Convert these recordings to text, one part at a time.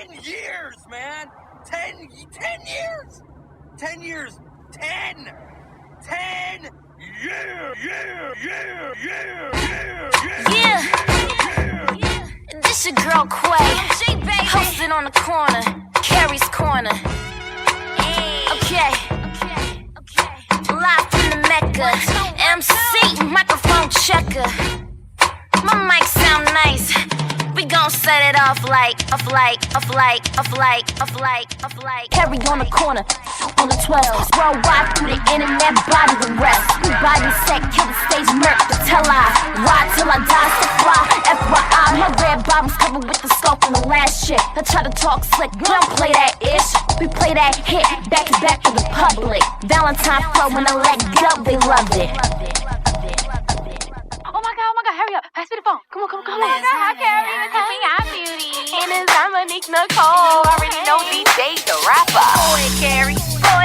10 years, man. 10 years. 10 years. 10 Yeah. This your girl Quay, hosting on the corner, Carrie's Corner. Okay. Live from the Mecca, MC, microphone checker. My mic sound nice. We gon' set it off like a flight. Carry on the corner, on the 12s. Worldwide through the internet, body the rest. We body set, kill the stage, murk the tell I. Ride till I die, so fly. FYI, my red bottoms covered with the smoke from the last chick. I try to talk slick, we don't play that ish. We play that hit, back to back to the public. Valentine flow, when I let go, they love it. Oh my god, hurry up. Pass me the phone. Come on. Oh my god, hi Carrie. It's me, I'm Beauty. And it's Dominique Nicole. Already know DJ the rapper. Go ahead, Carrie. Tell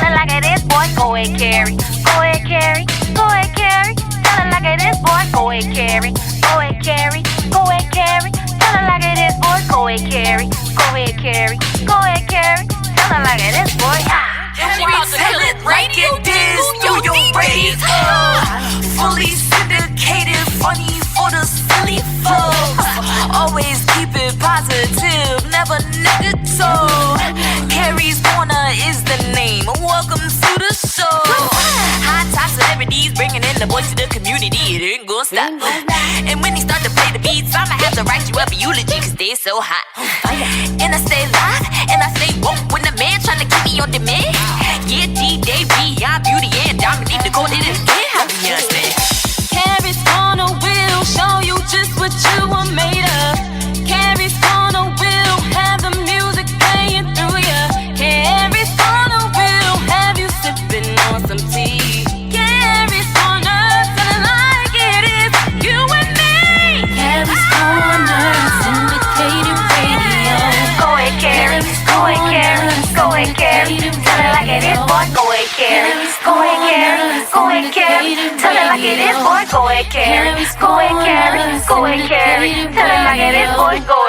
it like it is, boy. Go ahead, Carrie. Tell it like it is, boy. Go ahead, Carrie. Tell it like it is, boy. Go ahead, Carrie. Tell it like it is, boy. Tell it like it is, yo, raise fully syndicated, funny for the silly folks. Always keep it positive, never negative. Carrie's Corner is the name. Welcome to the show. High top celebrities bringing in the voice of the community. It ain't gonna stop. And when they start to play the beats, I'ma have to write you up a eulogy, cause they're so hot. And I stay live, and I stay woke when the man tryna keep me on demand. Yeah, DJ B, I'm Beauty, and Dominique Nicole did it again. How do you understand? Carrie's Corner will show you just what you were made of. Carrie's Corner will have the music playing through ya. Carrie's Corner will have you sipping on some tea. Carrie's Corner, tell it like it is, you and me. Carrie's Corner, syndicated radio. Go ahead, Carrie. Tell it like it is, boy. Go ahead, Carrie. Tell it like it is, boy. Go ahead, Carrie. Tell it like it is, boy. Go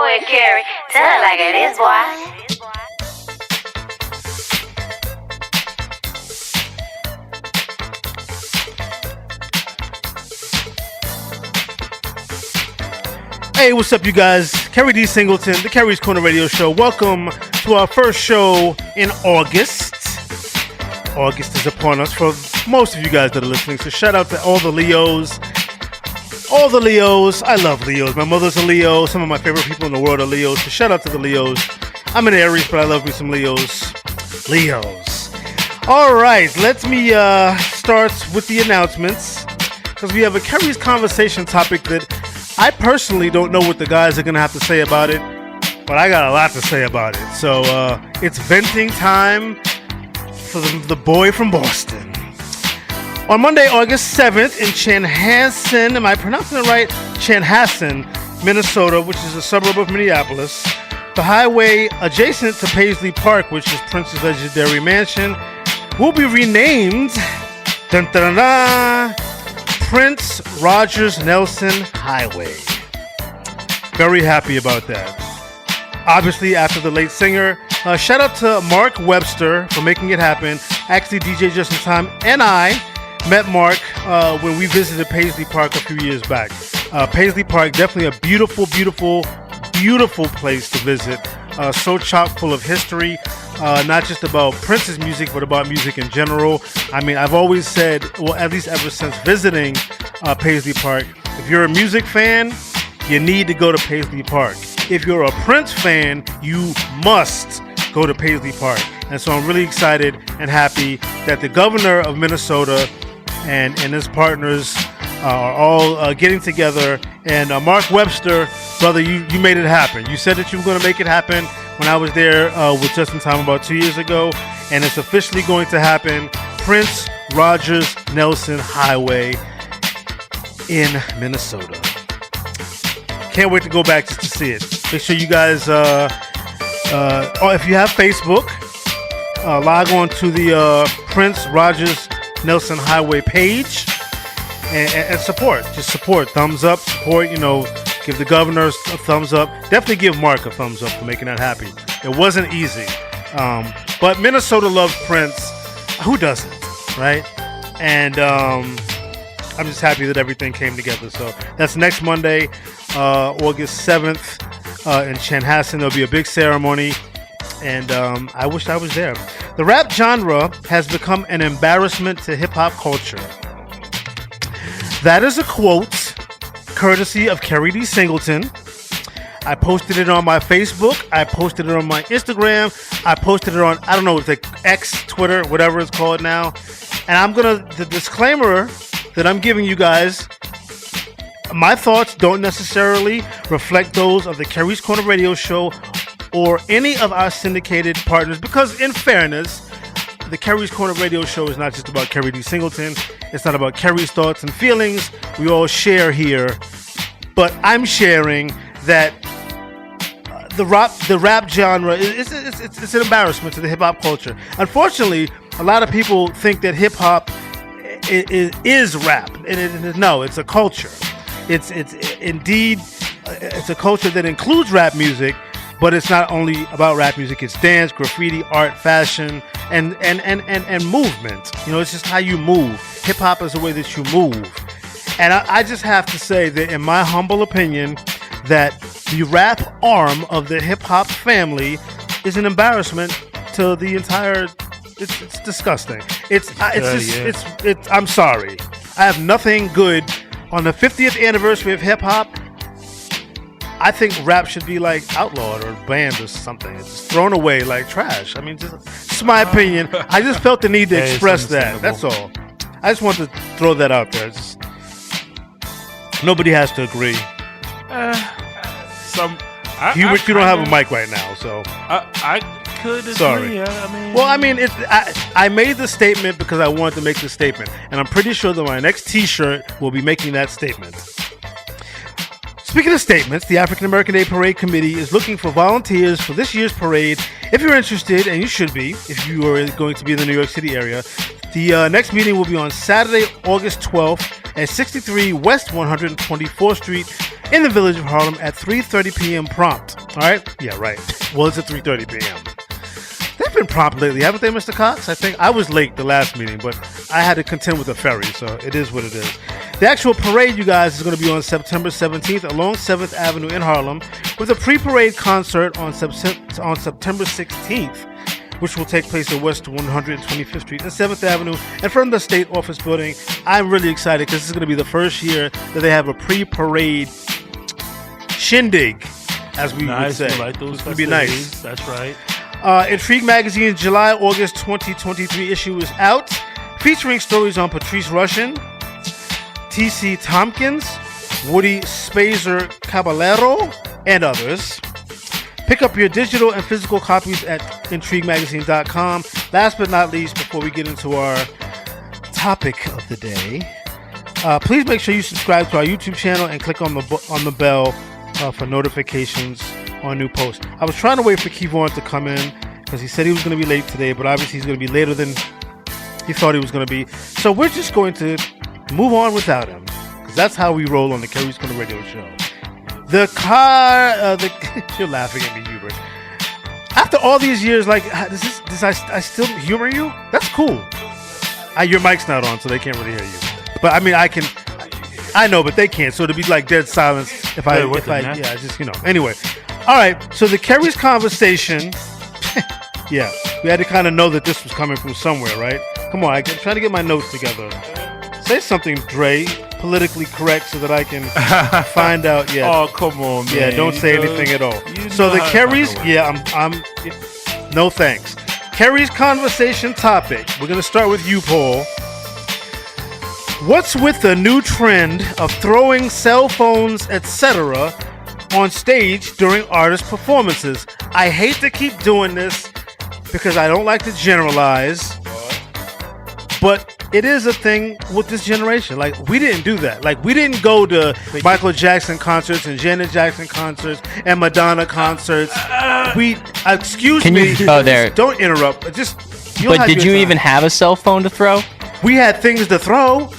ahead, Carrie. Tell it like it is, boy. Hey, what's up, you guys? Carrie D. Singleton, the Carrie's Corner Radio Show. Welcome to our first show in August. August is upon us for most of you guys that are listening, so shout out to all the Leos. All the Leos. I love Leos. My mother's a Leo. Some of my favorite people in the world are Leos, so shout out to the Leos. I'm an Aries, but I love me some Leos. All right, let me start with the announcements, because we have a Carrie's Conversation topic that I personally don't know what the guys are going to have to say about it, but I got a lot to say about it. So it's venting time for the boy from Boston. On Monday, August 7th in Chanhassen, am I pronouncing it right? Chanhassen, Minnesota, which is a suburb of Minneapolis. The highway adjacent to Paisley Park, which is Prince's legendary mansion, will be renamed Prince Rogers Nelson Highway. Very happy about that. Obviously, after the late singer, shout out to Mark Webster for making it happen. Actually, DJ Just in Time and I met Mark when we visited Paisley Park a few years back. Paisley Park, definitely a beautiful place to visit. So chock full of history, not just about Prince's music, but about music in general. I mean, I've always said, well, at least ever since visiting Paisley Park, if you're a music fan, you need to go to Paisley Park. If you're a Prince fan, you must go to Paisley Park. And so I'm really excited and happy that the governor of Minnesota and his partners are all getting together. And Mark Webster, brother, you made it happen. You said that you were going to make it happen when I was there with Just in Time about 2 years ago. And it's officially going to happen. Prince Rogers Nelson Highway in Minnesota. Can't wait to go back just to see it. Make sure you guys, if you have Facebook, log on to the Prince Rogers Nelson Highway page and support. Just support. Thumbs up, support, Give the governor a thumbs up. Definitely give Mark a thumbs up for making that happy. It wasn't easy. But Minnesota loves Prince. Who doesn't, right? And I'm just happy that everything came together. So that's next Monday, August 7th in Chanhassen. There'll be a big ceremony. And I wish I was there. The rap genre has become an embarrassment to hip-hop culture. That is a quote courtesy of Kerry D. Singleton. I posted it on my Facebook. I posted it on my Instagram. I posted it on, I don't know, the X, Twitter, whatever it's called now. And the disclaimer that I'm giving you guys, my thoughts don't necessarily reflect those of the Kerry's Corner Radio Show or any of our syndicated partners, because in fairness, the Kerry's Corner Radio Show is not just about Kerry D. Singleton. It's not about Kerry's thoughts and feelings. We all share here. But I'm sharing that the rap genre it's an embarrassment to the hip-hop culture. Unfortunately, a lot of people think that hip-hop is rap. And no, it's a culture. It's indeed, it's a culture that includes rap music, but it's not only about rap music. It's dance, graffiti, art, fashion, and movement. You know, it's just how you move. Hip hop is the way that you move. And I just have to say that, in my humble opinion, that the rap arm of the hip hop family is an embarrassment to the entire. It's disgusting. I'm sorry. I have nothing good on the 50th anniversary of hip hop. I think rap should be like outlawed or banned or something. It's just thrown away like trash. I mean, it's my opinion. I just felt the need to express that. That's all. I just want to throw that out there. Nobody has to agree. Hubert, you don't have a mic right now, so I could agree. Sorry. I made the statement because I wanted to make the statement, and I'm pretty sure that my next T-shirt will be making that statement. Speaking of statements, the African American Day Parade Committee is looking for volunteers for this year's parade. If you're interested, and you should be, if you are going to be in the New York City area, the next meeting will be on Saturday, August 12th at 63 West 124th Street in the Village of Harlem at 3:30 p.m. prompt. All right? Yeah, right. Well, it's at 3:30 p.m. They've been prompt lately, haven't they, Mr. Cox? I think I was late the last meeting, but I had to contend with a ferry, so it is what it is. The actual parade, you guys, is going to be on September 17th along 7th Avenue in Harlem, with a pre-parade concert on September 16th, which will take place at West 125th Street and 7th Avenue, and from the State Office Building. I'm really excited because this is going to be the first year that they have a pre-parade shindig, as we would say. We like those. It's going to be nice. That's right. Intrigue Magazine's July-August 2023 issue is out, featuring stories on Patrice Rushen, T.C. Tompkins, Woody Spazer Caballero, and others. Pick up your digital and physical copies at IntrigueMagazine.com. Last but not least, before we get into our topic of the day, please make sure you subscribe to our YouTube channel and click on the bell for notifications on new posts. I was trying to wait for Kevon to come in because he said he was going to be late today, but obviously he's going to be later than he thought he was going to be. So we're just going to move on without him, because that's how we roll on the Kerry's Corner Radio Show. You're laughing at me, Hubert. After all these years, like, does I still humor you? That's cool. Your mic's not on, so they can't really hear you. But I mean, I know, but they can't. So it'd be like dead silence if I just, Anyway, all right. So the Kerry's conversation. Yeah, we had to kind of know that this was coming from somewhere, right? Come on, I'm trying to get my notes together. Say something, Dre, politically correct, so that I can find out. Yeah. Oh, come on, man. Yeah, don't say anything at all. So the Kerry's, I'm. No thanks. Kerry's conversation topic. We're gonna start with you, Paul. What's with the new trend of throwing cell phones, etc., on stage during artist performances? I hate to keep doing this because I don't like to generalize, but it is a thing with this generation. Like, we didn't do that. Like, we didn't go to Michael Jackson concerts and Janet Jackson concerts and Madonna concerts. Excuse me. Oh, there. Don't interrupt. But did you even have a cell phone to throw? We had things to throw.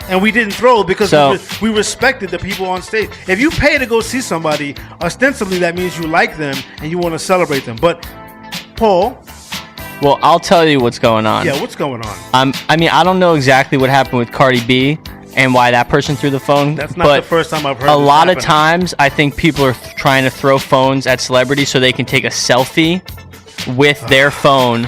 and we didn't throw because So- we respected the people on stage. If you pay to go see somebody, ostensibly that means you like them and you want to celebrate them. But Paul, Well, I'll tell you what's going on. yeah, what's going on? I mean, I don't know exactly what happened with Cardi B and why that person threw the phone. That's not but the first time I've heard a this lot of happen. times, I think people are trying to throw phones at celebrities so they can take a selfie with their phone.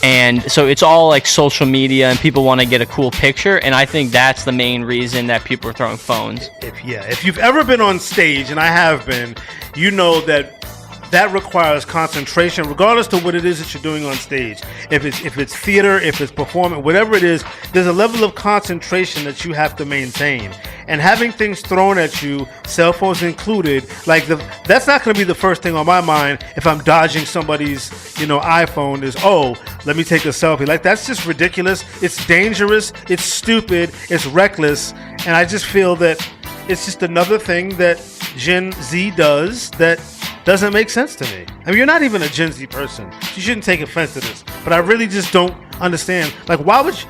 And so it's all like social media and people want to get a cool picture. And I think that's the main reason that people are throwing phones. If you've ever been on stage, and I have been, you know that requires concentration, regardless to what it is that you're doing on stage. If it's theater, if it's performance, whatever it is, there's a level of concentration that you have to maintain. And having things thrown at you, cell phones included, that's not going to be the first thing on my mind if I'm dodging somebody's, iPhone. Is let me take a selfie. Like, that's just ridiculous. It's dangerous. It's stupid. It's reckless. And I just feel that it's just another thing that Gen Z does that doesn't make sense to me. I mean, you're not even a Gen Z person. You shouldn't take offense to this. But I really just don't understand. Like, why would you...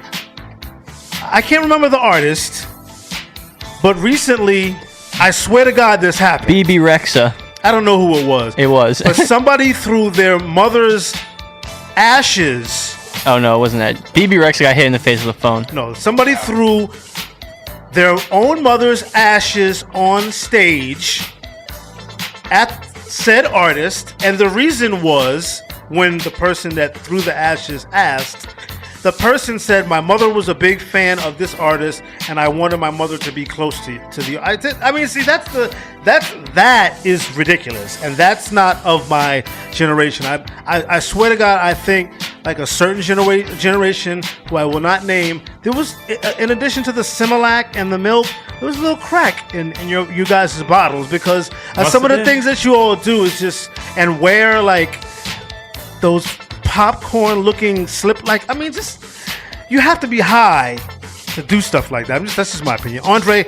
I can't remember the artist, but recently, I swear to God, this happened. BB Rexa. I don't know who it was. It was. But somebody threw their mother's ashes... Oh, no, it wasn't that. BB Rexa got hit in the face with a phone. No, somebody threw their own mother's ashes on stage at said artist, and the reason was, when the person that threw the ashes asked, the person said, "My mother was a big fan of this artist, and I wanted my mother to be close to the." I mean, see, that is ridiculous, and that's not of my generation. I swear to God, I think like a certain generation who I will not name, there was, in addition to the Similac and the milk, there was a little crack in you guys' bottles, because some of the things that you all do is just, and wear like those popcorn looking just, you have to be high to do stuff like that. That's just my opinion. Andre,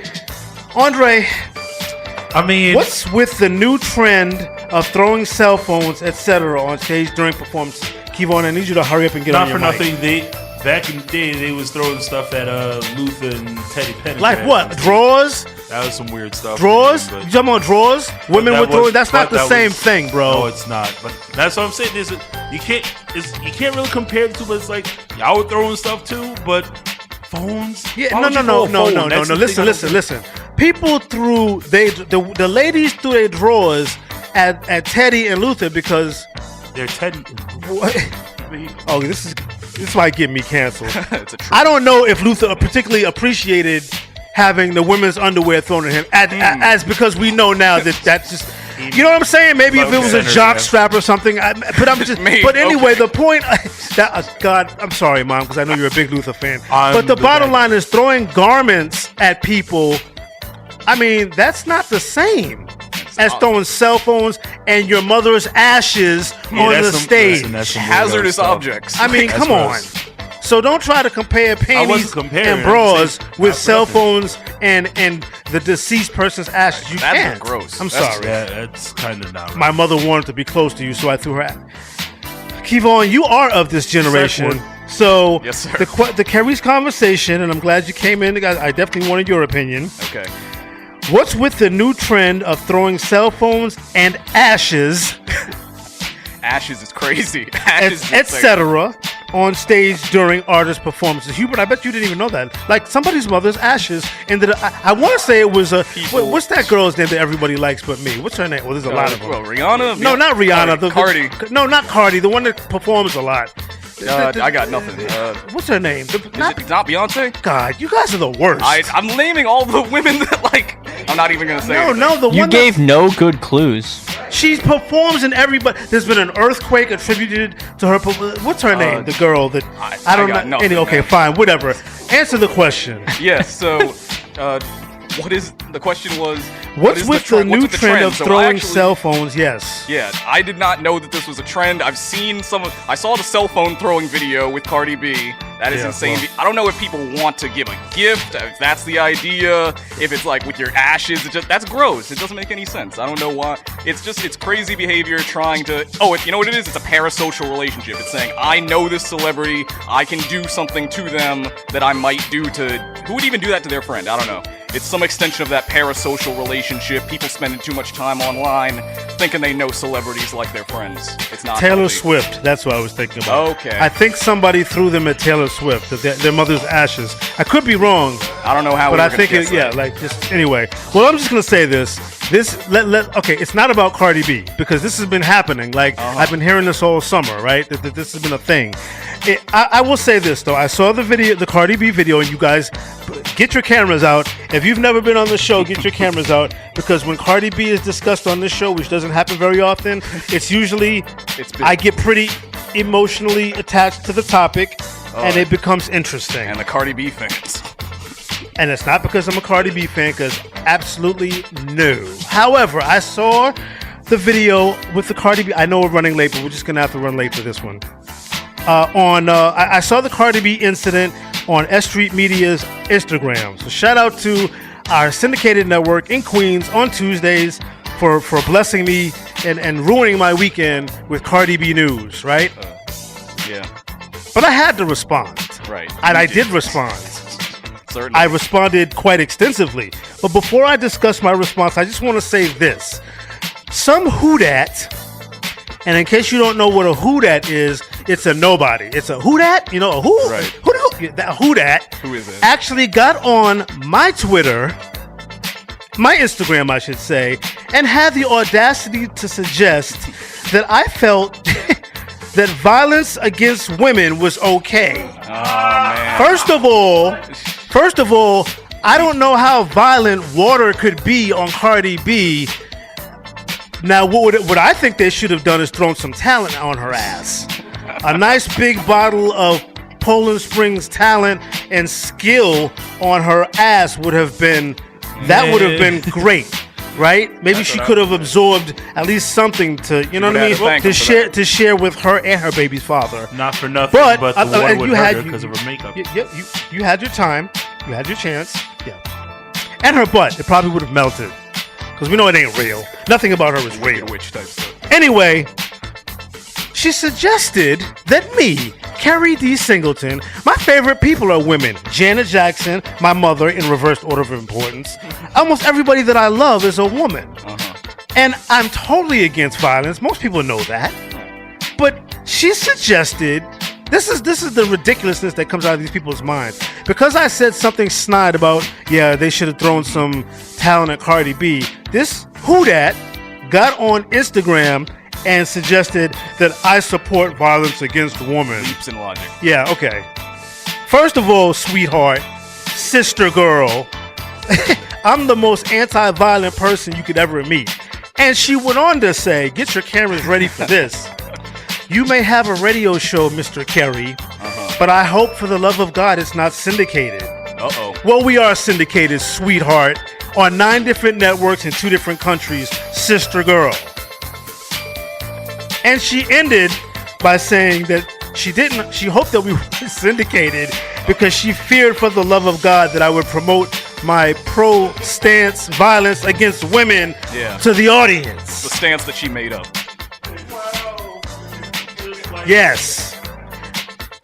I mean, what's with the new trend of throwing cell phones, etc., on stage during performances? Kevon, I need you to hurry up and get on your mic. Not for nothing. Back in the day, they was throwing stuff at Luther and Teddy Pendergrass. Like what? Drawers? That was some weird stuff. Drawers? You talking about drawers? Women were throwing. That's not the same thing, bro. No, it's not. But that's what I'm saying. You can't really compare the two. But it's like y'all were throwing stuff too, but phones. Yeah, no. Listen. People threw the ladies threw their drawers at Teddy and Luther because they're Teddy. What? Oh, this might get me canceled. I don't know if Luther particularly appreciated having the women's underwear thrown at him, as because we know now that's just, you know what I'm saying? Maybe if it was a jock strap or something. But anyway, the point God, I'm sorry, Mom, because I know you're a big Luther fan. But the bottom line is, throwing garments at people, I mean, that's not the same as throwing cell phones and your mother's ashes on the stage. Hazardous objects. I mean, come on. So don't try to compare panties and bras with cell phones and the deceased person's ashes. You can't. That's gross. I'm sorry. Yeah, that's kind of not right. My mother wanted to be close to you, so I threw her out. Kevon, you are of this generation. So yes, sir. The Kerry's conversation, and I'm glad you came in. I definitely wanted your opinion. Okay. What's with the new trend of throwing cell phones and ashes, Ashes is crazy. etc., on stage during artist performances? Hubert, I bet you didn't even know that. Like, somebody's mother's ashes ended up, I want to say it was what's that girl's name that everybody likes but me? What's her name? Well, there's a lot of them. Well, Rihanna? No, not Rihanna. Cardi. No, not Cardi. The one that performs a lot. I got nothing. What's her name? Not Beyonce? God, you guys are the worst. I'm naming all the women that, like, I'm not even going to say anything. the one You gave no good clues. She performs in everybody. There's been an earthquake attributed to her. What's her name? The girl that I don't know. Nothing, okay, man. fine, whatever. Answer the question. Yes, so what is the question was? What's with the new trend of So throwing cell phones? Yes. Yeah, I did not know that this was a trend. I've seen I saw the cell phone throwing video with Cardi B. That is insane. Well. I don't know if people want to give a gift, if that's the idea, if it's like with your ashes. That's gross. It doesn't make any sense. I don't know why. It's crazy behavior trying to. Oh, you know what it is? It's a parasocial relationship. It's saying, I know this celebrity, I can do something to them that I might do to. Who would even do that to their friend? I don't know. It's some extension of that parasocial relationship. People spending too much time online, thinking they know celebrities like their friends. It's not Taylor healthy. Swift. That's what I was thinking about. Okay. I think somebody threw them at Taylor Swift, their mother's ashes. I could be wrong. I don't know how. But I think just anyway. Well, I'm just gonna say this. Okay, it's not about Cardi B because this has been happening. Like I've been hearing this all summer, right? That this has been a thing. I will say this though. I saw the Cardi B video, and you guys get your cameras out. If you've never been on the show, get your cameras out because when Cardi B is discussed on this show, which doesn't happen very often, it's usually I get pretty emotionally attached to the topic, and it becomes interesting. And the Cardi B fans. And it's not because I'm a Cardi B fan, because absolutely no. However, I saw the video with the Cardi B. I know we're running late, but we're just going to have to run late for this one. I saw the Cardi B incident on S Street Media's Instagram. So shout out to our syndicated network in Queens on Tuesdays for blessing me and ruining my weekend with Cardi B news, right? Yeah. But I had to respond. Right. And I did respond. Certainly. I responded quite extensively. But before I discuss my response, I just want to say this. Some hoodat, and in case you don't know what a hoodat is, it's a nobody. It's a hoodat, you know, a who? Right. That hoodat Who is it? actually got on my Twitter, my Instagram, I should say, and had the audacity to suggest that I felt that violence against women was okay. Oh, man. First of all, I don't know how violent water could be on Cardi B. Now, what I think they should have done is thrown some talent on her ass. A nice big bottle of Poland Springs talent and skill on her ass would have been great. Right? Maybe she could have absorbed at least something to, you know what I mean? To share with her and her baby's father. Not for nothing, but the water would hurt her because of her makeup. You had your time. You had your chance. Yeah. And her butt. It probably would have melted. Because we know it ain't real. Nothing about her is real. Witch type stuff. Anyway, she suggested that me, Carrie D. Singleton, my favorite people are women. Janet Jackson, my mother, in reversed order of importance. Almost everybody that I love is a woman. And I'm totally against violence. Most people know that. But she suggested, this is the ridiculousness that comes out of these people's minds. Because I said something snide about, they should have thrown some talent at Cardi B. This hoodat got on Instagram and suggested that I support violence against women. Leaps in logic. Yeah, okay. First of all, sweetheart, sister girl, I'm the most anti-violent person you could ever meet. And she went on to say, get your cameras ready for this. You may have a radio show, Mr. Kerry, but I hope for the love of God it's not syndicated. Uh-oh. Well, we are syndicated, sweetheart, on 9 different networks in 2 different countries, sister girl. And she ended by saying that she hoped that we were syndicated because she feared for the love of God that I would promote my pro-stance violence against women to the audience. The stance that she made up. Yes.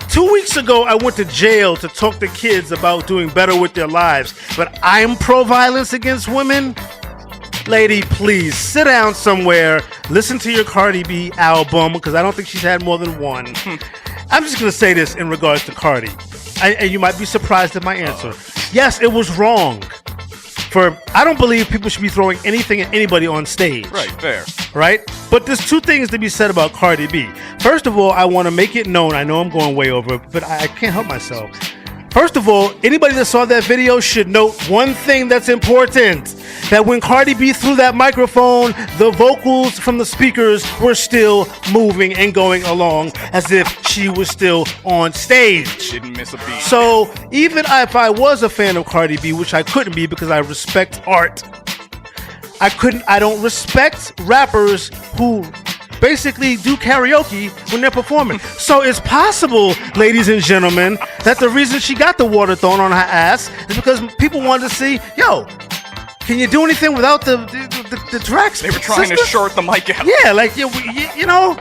2 weeks ago, I went to jail to talk to kids about doing better with their lives, but I'm pro-violence against women? Lady, please sit down somewhere, listen to your Cardi B album, because I don't think she's had more than one. I'm just going to say this in regards to Cardi, and you might be surprised at my answer. Yes, it was wrong. I don't believe people should be throwing anything at anybody on stage. Right, fair. Right? But there's 2 things to be said about Cardi B. First of all, I want to make it known, I know I'm going way over, but I can't help myself. First of all, anybody that saw that video should note one thing that's important. that when Cardi B threw that microphone, the vocals from the speakers were still moving and going along as if she was still on stage. Didn't miss a beat. So even if I was a fan of Cardi B, which I couldn't be because I respect art, I don't respect rappers who basically do karaoke when they're performing. So it's possible, ladies and gentlemen, that the reason she got the water thrown on her ass is because people wanted to see, yo, can you do anything without the tracks? They were trying to short the mic out. Yeah, like, you know,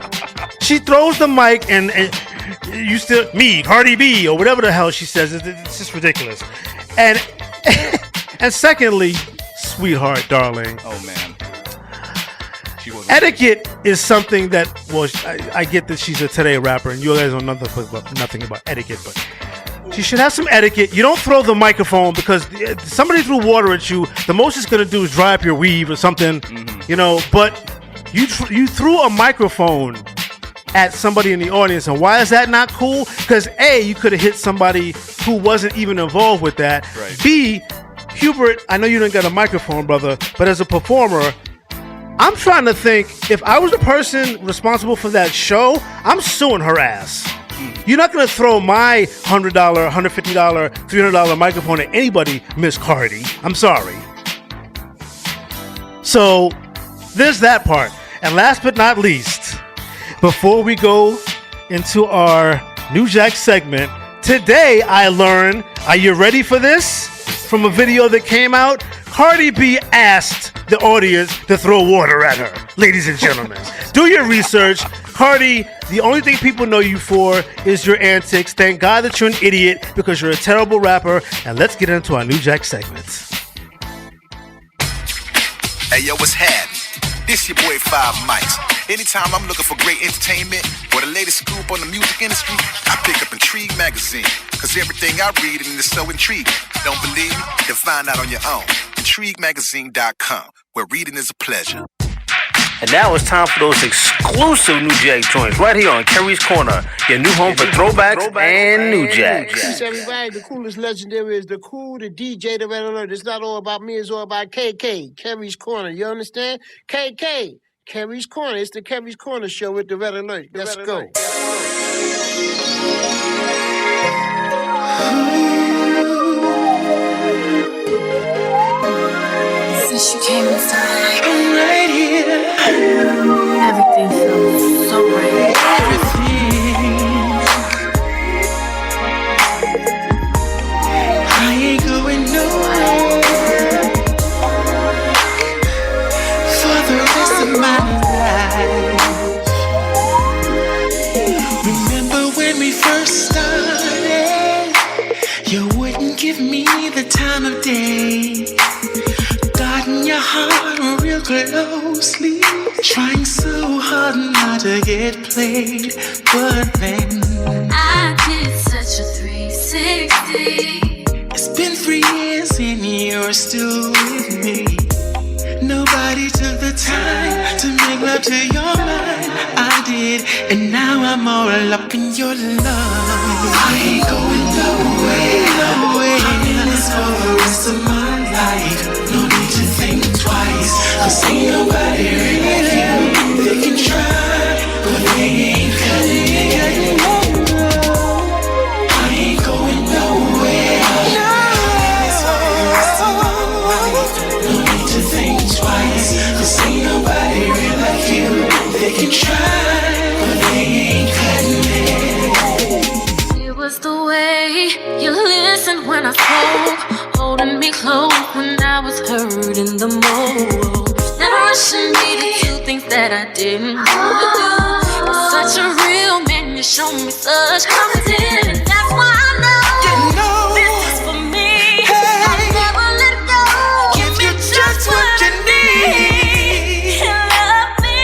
she throws the mic and you still, me, Cardi B, or whatever the hell she says. It's just ridiculous. And secondly, sweetheart, darling. Oh, man. Etiquette is something that, well, I get that she's a today rapper, and you guys know nothing about etiquette, but she should have some etiquette. You don't throw the microphone because somebody threw water at you. The most it's going to do is dry up your weave or something, you know, but you threw a microphone at somebody in the audience, and why is that not cool? Because A, you could have hit somebody who wasn't even involved with that. Right. B, Hubert, I know you didn't got a microphone, brother, but as a performer, I'm trying to think, if I was the person responsible for that show, I'm suing her ass. You're not going to throw my $100, $150, $300 microphone at anybody, Miss Cardi. I'm sorry. So, there's that part. And last but not least, before we go into our New Jack segment, today I learned, are you ready for this? From a video that came out, Cardi B asked the audience to throw water at her. Ladies and gentlemen, do your research. Cardi, the only thing people know you for is your antics. Thank God that you're an idiot because you're a terrible rapper. And let's get into our New Jack segments. Hey, yo, what's happening? This your boy 5 Mics. Anytime I'm looking for great entertainment or the latest scoop on the music industry, I pick up Intrigue magazine. Cause everything I read in is so intriguing. Don't believe me? Then find out on your own. IntrigueMagazine.com, where reading is a pleasure. And now it's time for those exclusive New Jack joints right here on Kerry's Corner, your new home for throwbacks and New Jacks. Peace, everybody. The coolest legendary is the cool, the DJ, the Red Alert. It's not all about me, it's all about KK, Kerry's Corner. You understand? KK, Kerry's Corner. It's the Kerry's Corner show with the Red Alert. Let's go. Since you came inside, I'm right here. Everything feels so right. I ain't going nowhere for the rest of my life. Remember when we first started? You wouldn't give me the time of day. Guarding your heart real closely, trying so hard not to get played. But then I did such a 360. It's been 3 years and you're still with me. Nobody took the time to make love to your mind. I did, and now I'm all up in your love. I ain't going nowhere. I'm in this for the rest of my life. No need to think twice, cause ain't nobody really like you. They can try, but they ain't cutting it. I ain't going nowhere. No need to think twice, cause ain't nobody really like you. They can try, but they ain't cutting it. It was the way you listened when I spoke, holding me close when I was hurting the most. Never rushing me to do things that I didn't want to do. You're such a real man, you show me such confidence. That's why I know this is for me. I'll never let go. Give you just what you need. Love me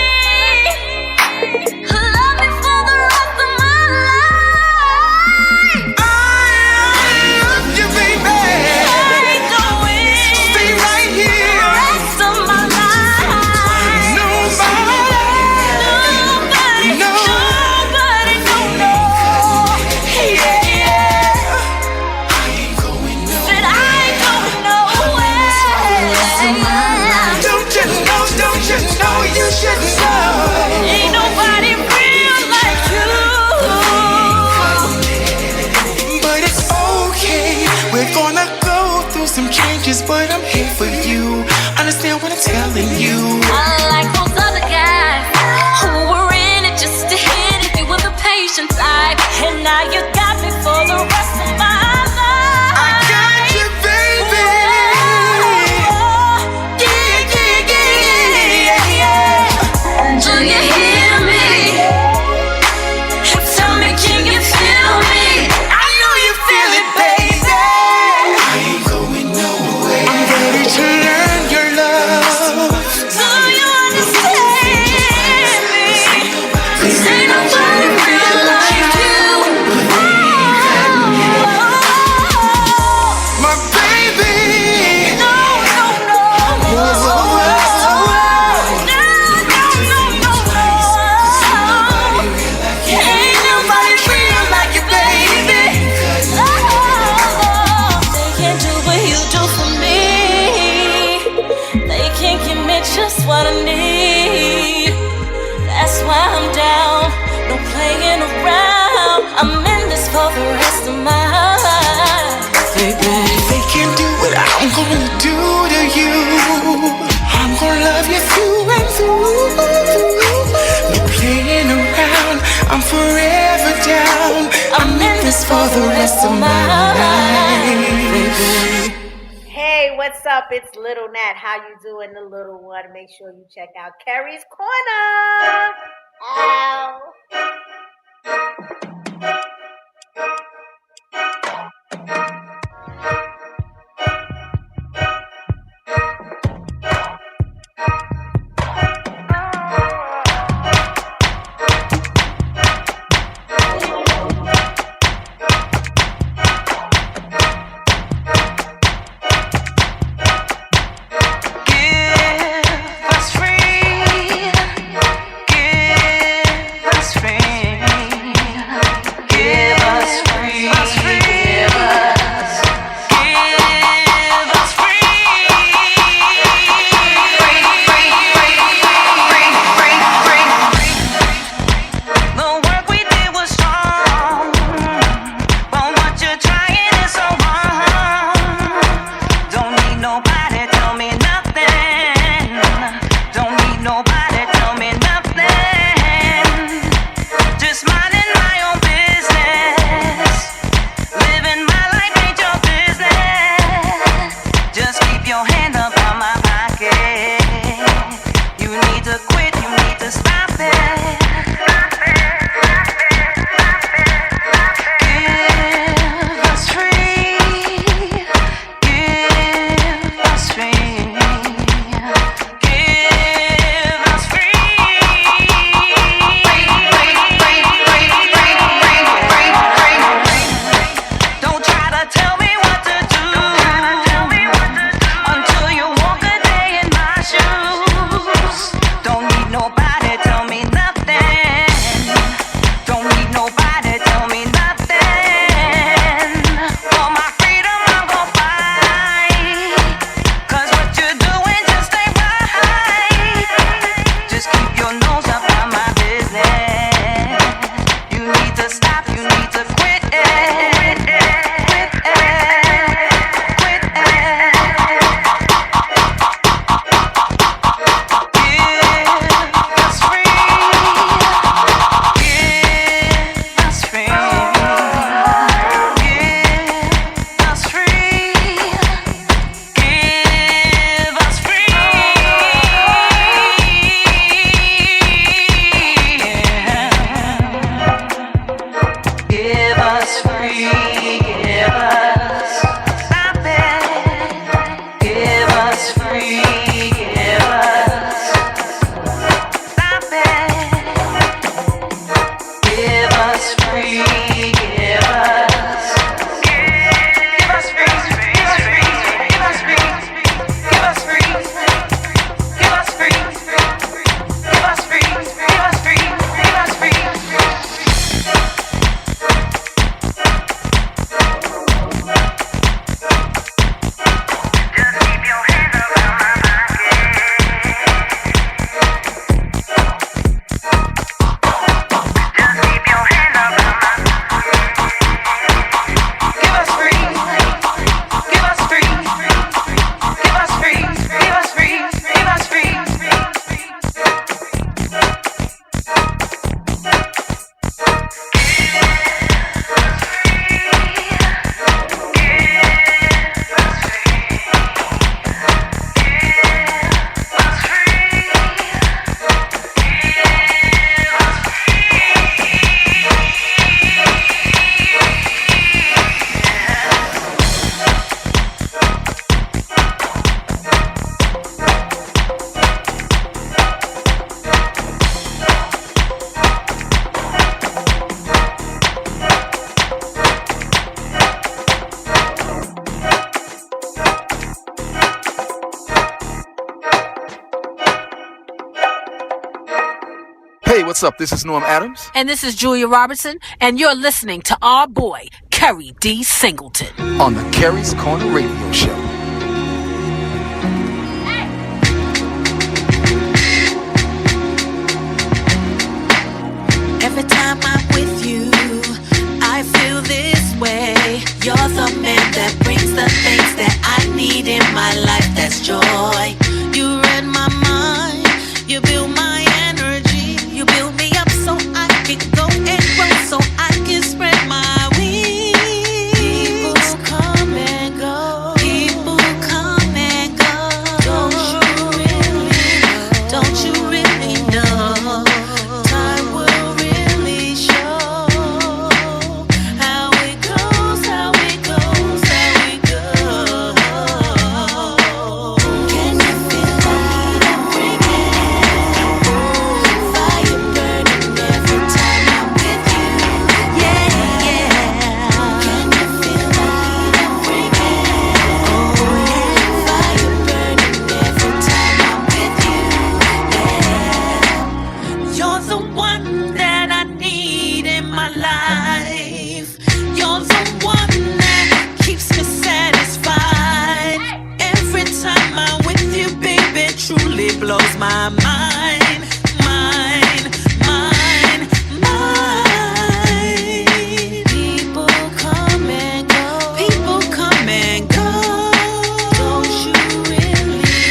for the rest of my life. I love you, baby. I ain't going. Stay right here. Rest of my life. Nobody, no. Yeah. loving you. Unlike those other guys who were in it just to hit it. You were the patient type, and now you got me for the rest of my life. I got you, baby. Do you hear me? Tell me, can you feel me? I know you feel it, baby. I ain't going nowhere. I'm ready to learn your love. Do you understand me? 'Cause ain't nobody real like you. My baby. No, no, no. Ain't nobody real like you, baby. They can't do what you do for me. They can't give me just what I need. That's why I'm down, no playing around. I'm in this for the rest of my life, baby. They can't do what I'm gonna do to you. I'm gonna love you through and through. No playing around. I'm forever down. I'm in this for the rest of my life, baby. Hey, what's up? It's Little Nat. How you doing, the little one? Make sure you check out Carrie's Corner. Ow. Hey, what's up? This is Norm Adams. And this is Julia Robertson, and you're listening to our boy, Kerry D. Singleton. On the Kerry's Corner Radio Show. Every time I'm with you, I feel this way. You're the man that brings the things that I need in my life. That's joy. You read my mind. You build my energy. You build me up so I can go and grow, so I can spread my wings. People come and go. People come and go. Don't you really know? Time will really show how it goes, how it goes, how it goes. Can you feel the heat I'm bringing? Fire burning every time I'm with you. Yeah, yeah. Can you feel the heat I'm bringing? Oh yeah, fire burning every time I'm with you. Yeah. You're the one that I need in my life. You're the one that keeps me satisfied. Every time I'm with you, baby, it truly blows my mind. Mind, mind, mind. People come and go. People come and go. Don't you really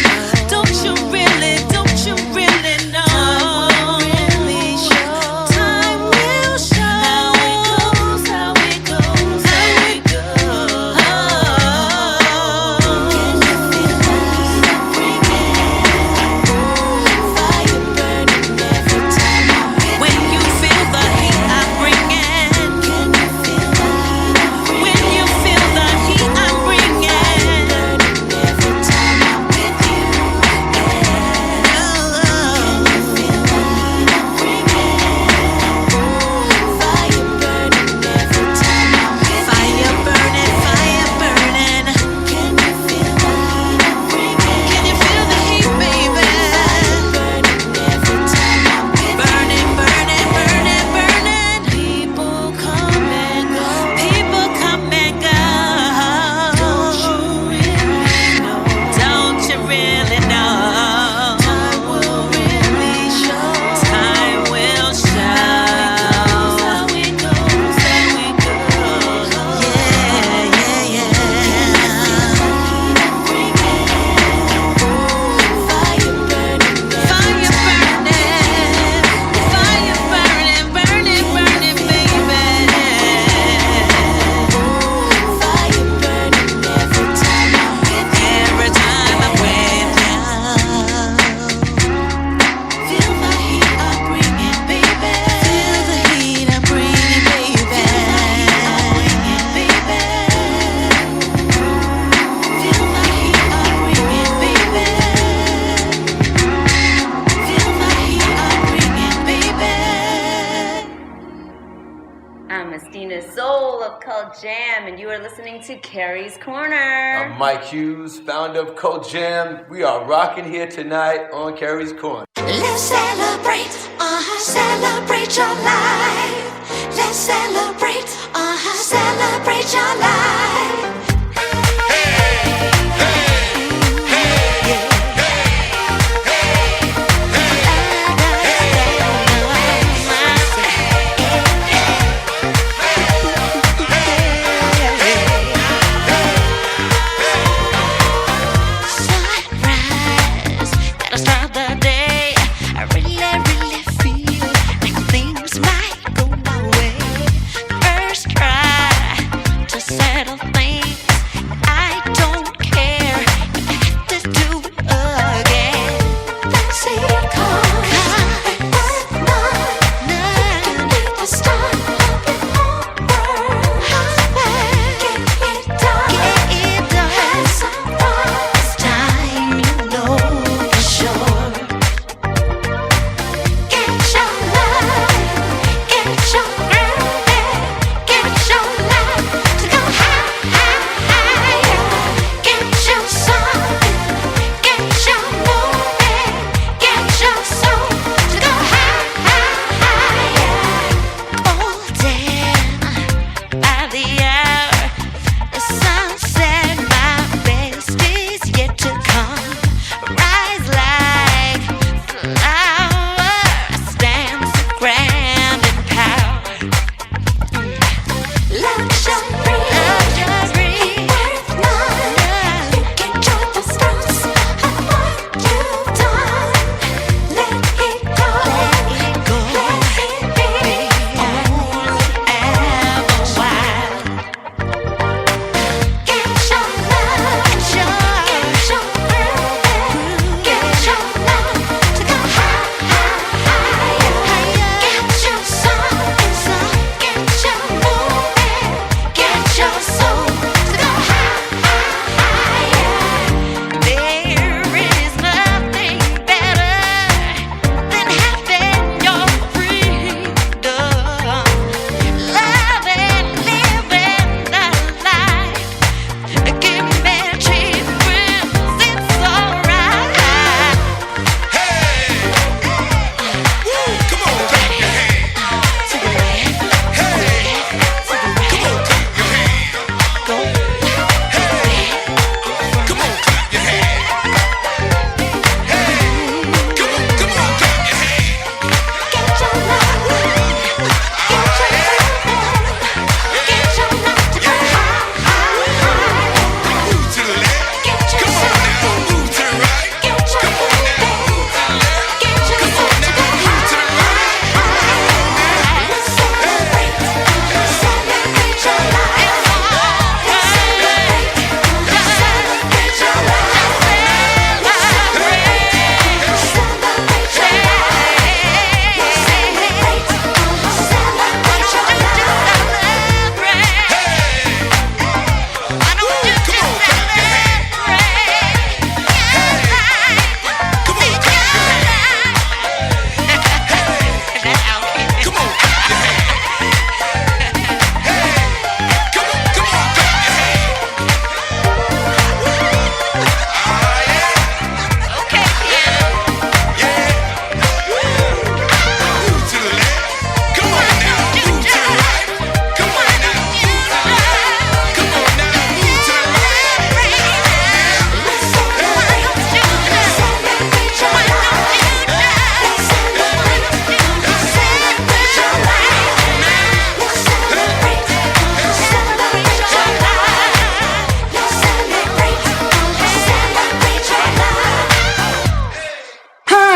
know? Don't you really know? Time will really show. Time will show how it goes, how it goes, how it goes. Can you feel the heat I'm bringing? Fire burning every time I'm with you. When you feel the heat I'm bringing. Can you feel the heat I'm bringing? When you feel the heat I'm bringing. Burning every time I'm with you. Can you feel the heat I'm bringing? Fire burning every time I'm with you. Fire burning, fire burning. Can you feel the heat I'm bringing? Can you feel the heat, baby? Burning every time I'm with you. Burning, burning, burning, burning. People come and go. People come and go. Don't you really know? Don't you really know? Time will really show. Time will show how it goes, how it goes. Yeah, yeah, yeah. Fire burning, fire burning, burning, burning, baby. Fire burning every time I'm with you. Every time I'm with you. Feel the heat I'm bringing, baby. Feel the heat I'm bringing, baby. Feel the heat I'm bringing, baby. Feel the heat I'm bringing, baby. Feel the heat I'm bringing, baby. I'm Mystina Soul of Cult Jam, and you are listening to Carrie's Corner. I'm Mike Hughes, founder of Cult Jam. We are rocking here tonight on Carrie's Corner. Let's celebrate, celebrate your life. Let's celebrate, celebrate your life. Sunrise, gotta start the day. I really, really feel like things might go my way. First try to settle things.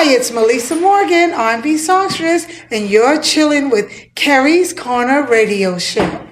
Hi, it's Melissa Morgan, R&B songstress, and you're chilling with Kerry's Corner Radio Show.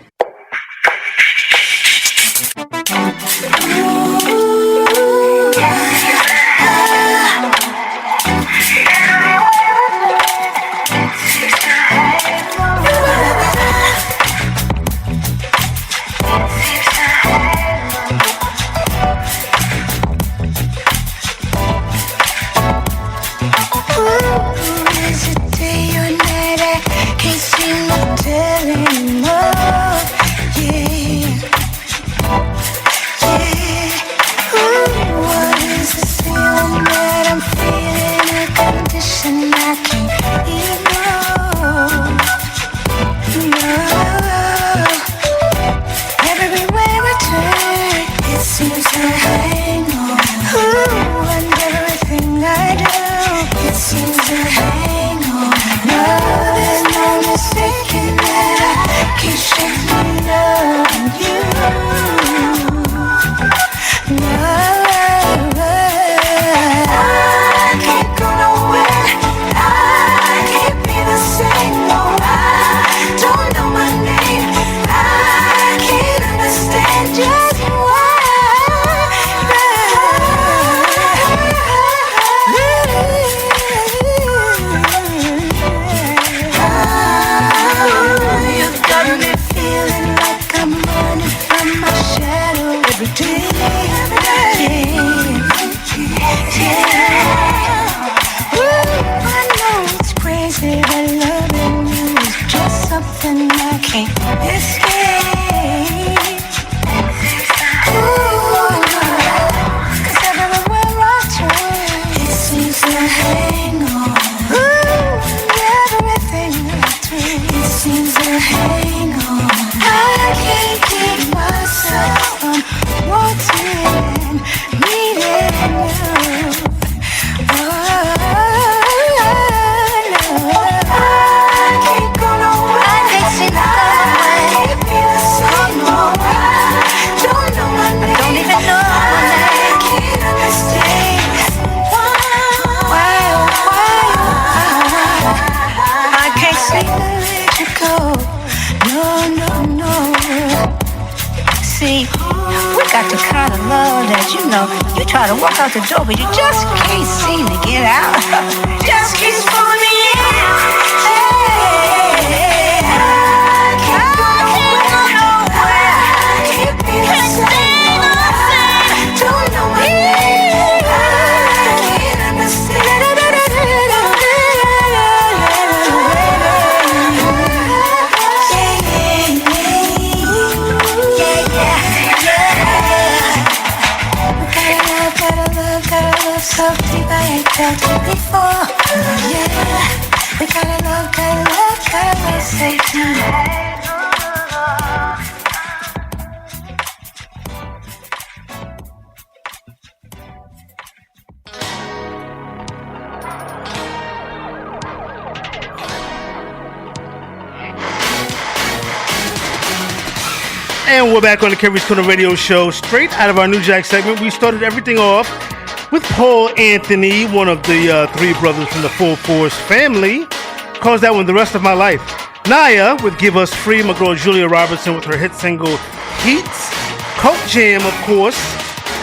You try to walk out the door, but you just can't seem to get out. Just keeps pulling me in. Hey, I can't go nowhere. I can't be the same. Don't know my name. I can't understand. So deep I ain't felt it before. Yeah, we gotta love, say tonight. And we're back on the Kerry's Corner Radio Show, straight out of our New Jack segment. We started everything off with Paul Anthony, one of the three brothers from the Full Force family. Calls that one The Rest of My Life. Naya would Give Us Free, my girl Julia Robertson with her hit single Heats. Cult Jam, of course,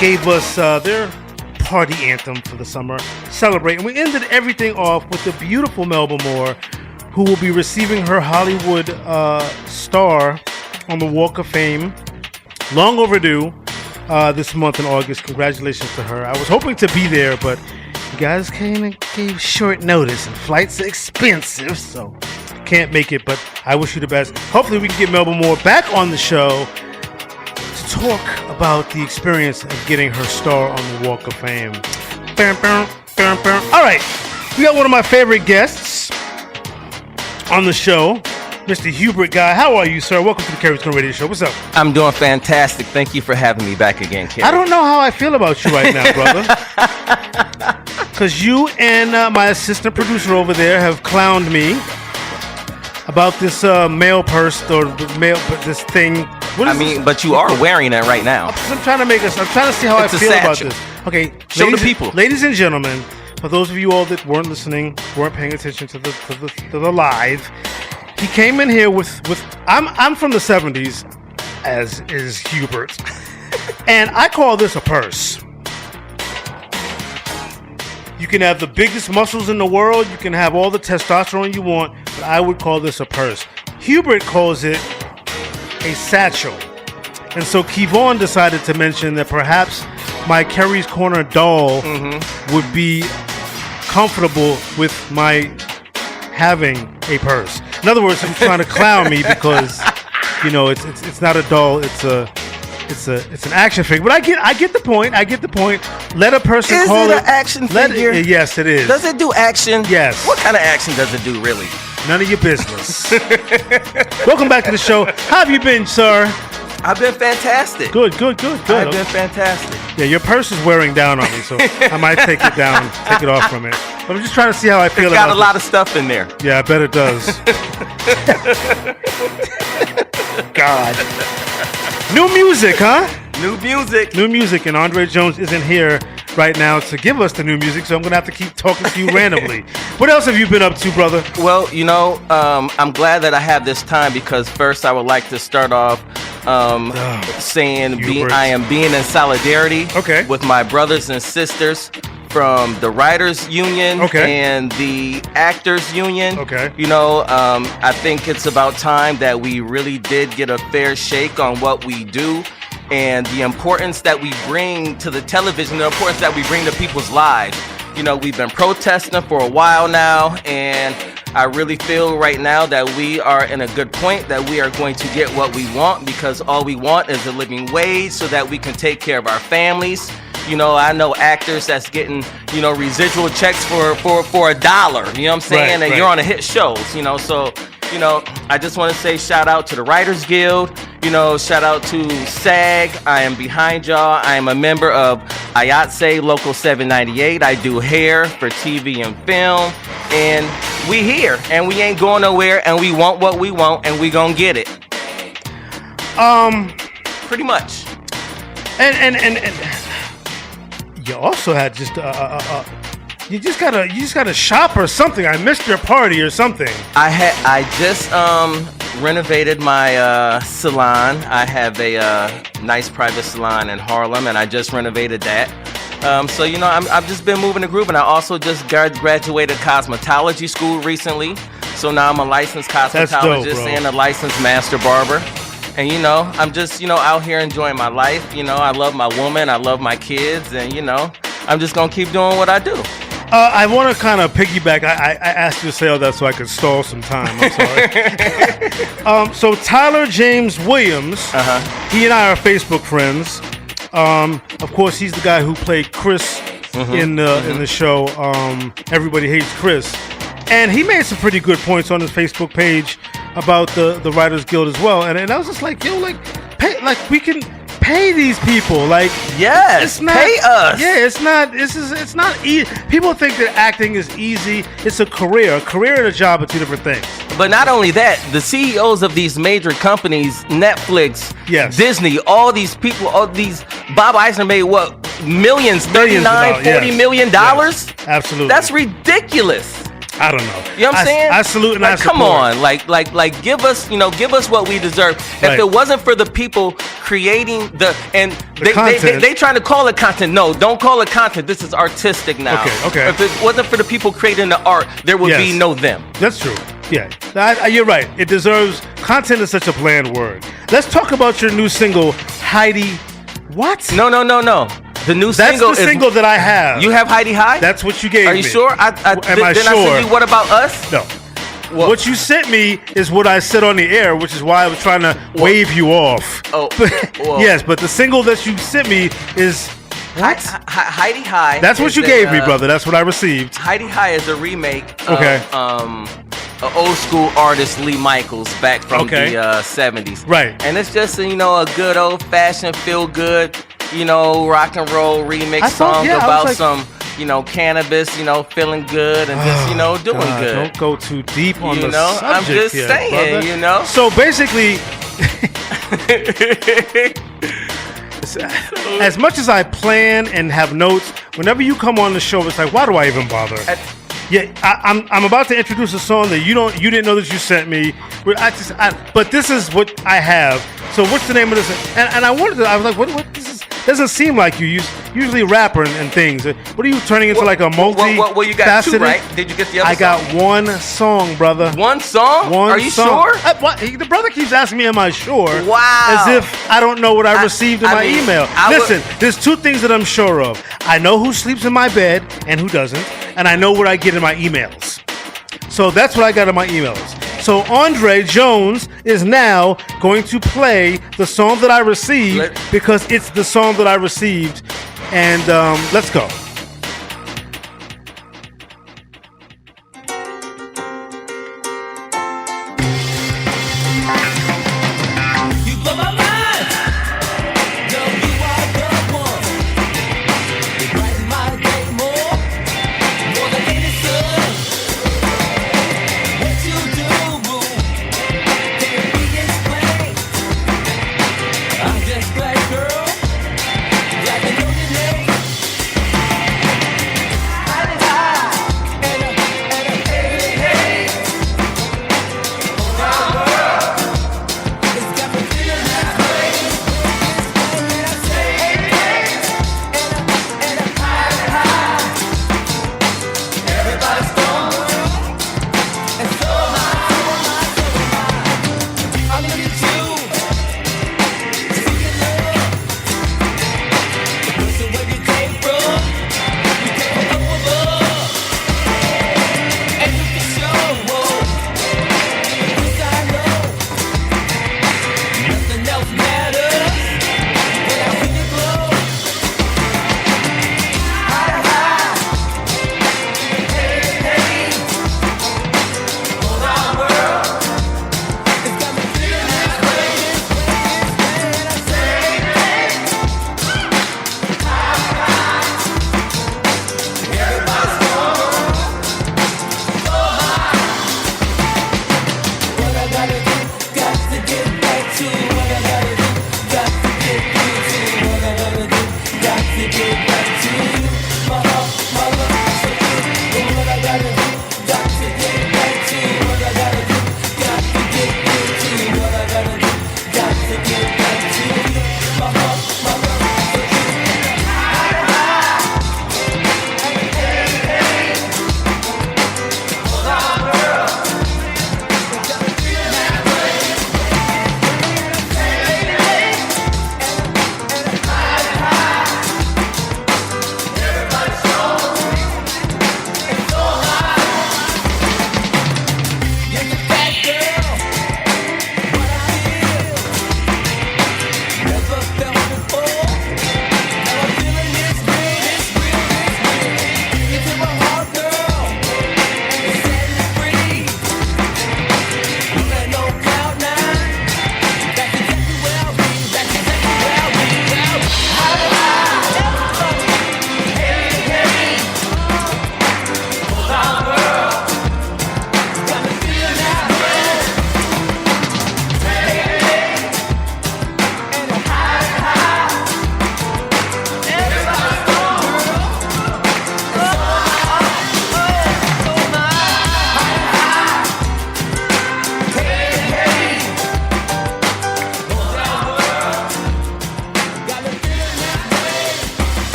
gave us their party anthem for the summer, Celebrate. And we ended everything off with the beautiful Melba Moore, who will be receiving her Hollywood star on the Walk of Fame. Long overdue. This month in August. Congratulations to her. I was hoping to be there, but you guys kind of gave short notice and flights are expensive, so can't make it, but I wish you the best. Hopefully we can get Melba Moore back on the show to talk about the experience of getting her star on the Walk of Fame. All right, we got one of my favorite guests on the show, Mr. Hubert Guy. How are you, sir? Welcome to the Kerry's Corner Radio Show. What's up? I'm doing fantastic. Thank you for having me back again, Kerry. I don't know how I feel about you right now, brother. Because you and my assistant producer over there have clowned me about this mail purse or this thing. But you are wearing it right now. I'm trying to see how I feel about this. Okay, show the people. Ladies and gentlemen, for those of you all that weren't listening, weren't paying attention to the live, he came in here with I'm from the 70s, as is Hubert, and I call this a purse. You can have the biggest muscles in the world, you can have all the testosterone you want, but I would call this a purse. Hubert calls it a satchel. And so Kevon decided to mention that perhaps my Kerry's Corner doll would be comfortable with my having a purse. In other words, he's trying to clown me because, you know, it's not a doll, it's an action figure. But I get the point. Let a person call it an action figure? Yes, it is. Does it do action? Yes. What kind of action does it do, really? None of your business. Welcome back to the show. How have you been, sir? I've been fantastic. Good. I've been fantastic. Yeah, your purse is wearing down on me, so I might take it off from it. But I'm just trying to see how I feel It's about got a lot of stuff in there. Yeah, I bet it does. God. New music, huh? New music, and Andre Jones isn't here right now to give us the new music, so I'm going to have to keep talking to you randomly. What else have you been up to, brother? Well, you know, I'm glad that I have this time because first I would like to start off saying I am being in solidarity with my brothers and sisters from the Writers Union and the Actors Union. You know, I think it's about time that we really did get a fair shake on what we do and the importance that we bring to the television, the importance that we bring to people's lives. You know, we've been protesting for a while now, and I really feel right now that we are in a good point, that we are going to get what we want, because all we want is a living wage so that we can take care of our families. You know, I know actors that's getting, you know, residual checks for $1, you know what I'm saying? And you're on a hit shows, you know, so, you know, I just want to say shout out to the Writers Guild, you know, shout out to SAG. I am behind y'all. I am a member of IATSE Local 798. I do hair for TV and film, and we here, and we ain't going nowhere, and we want what we want, and we gonna get it. Pretty much. And you also had just you just got a shop or something. I missed your party or something. I just renovated my salon. I have a nice private salon in Harlem, and I just renovated that. So you know, I've just been moving the groove, and I also just graduated cosmetology school recently. So now I'm a licensed cosmetologist and a licensed master barber. And you know, I'm just, you know, out here enjoying my life. You know, I love my woman, I love my kids, and you know, I'm just gonna keep doing what I do. I want to kind of piggyback. I asked you to say all that so I could stall some time. I'm sorry. So Tyler James Williams, he and I are Facebook friends. Of course, he's the guy who played Chris in the show Everybody Hates Chris. And he made some pretty good points on his Facebook page about the Writers Guild as well. And I was just like, yo, we can pay these people. Like, yes, it's not, pay us. Yeah, it's not easy. People think that acting is easy. It's a career. A career and a job are two different things. But not only that, the CEOs of these major companies, Netflix, Disney, all these people, all these, Bob Eisner made what, millions, $39, $40 million? Yes, absolutely. That's ridiculous. I don't know. You know what I'm saying? I salute and like, I support. Come on, like, give us what we deserve. If it wasn't for the people creating they trying to call it content. No, don't call it content. This is artistic now. Okay. If it wasn't for the people creating the art, there would be no them. That's true. Yeah, you're right. It deserves. Content is such a bland word. Let's talk about your new single, Heidi. What? No. The new single That's the single that I have. You have Heidi High? That's what you gave me. Are you sure? Am I sure? I send you What About Us? No. What you sent me is what I said on the air, which is why I was trying to wave you off. Oh. Yes, but the single that you sent me is... What? Heidi High. That's what you gave me, brother. That's what I received. Heidi High is a remake of an old school artist, Lee Michaels, back from the 70s. Right. And it's just, you know, a good old-fashioned, feel-good, you know, rock and roll remix song about some, you know, cannabis, you know, feeling good and just, you know, doing good. Don't go too deep on the subject. I'm just saying, brother. you know. So basically, as much as I plan and have notes, whenever you come on the show, it's like, why do I even bother? Yeah, I'm about to introduce a song that you didn't know that you sent me. But this is what I have. So what's the name of this? And I wanted to, I was like, what this is? Doesn't seem like you usually rapper and things. What are you turning into, like a multi? Well, you got two, right? Did you get the other I got one song, brother. One song? One Are you song. sure? The brother keeps asking me, am I sure? Wow. As if I don't know what I received in my email. Listen, there's two things that I'm sure of. I know who sleeps in my bed and who doesn't, and I know what I get in my emails. So that's what I got in my emails. So Andre Jones is now going to play the song that I received because it's the song that I received. And let's go.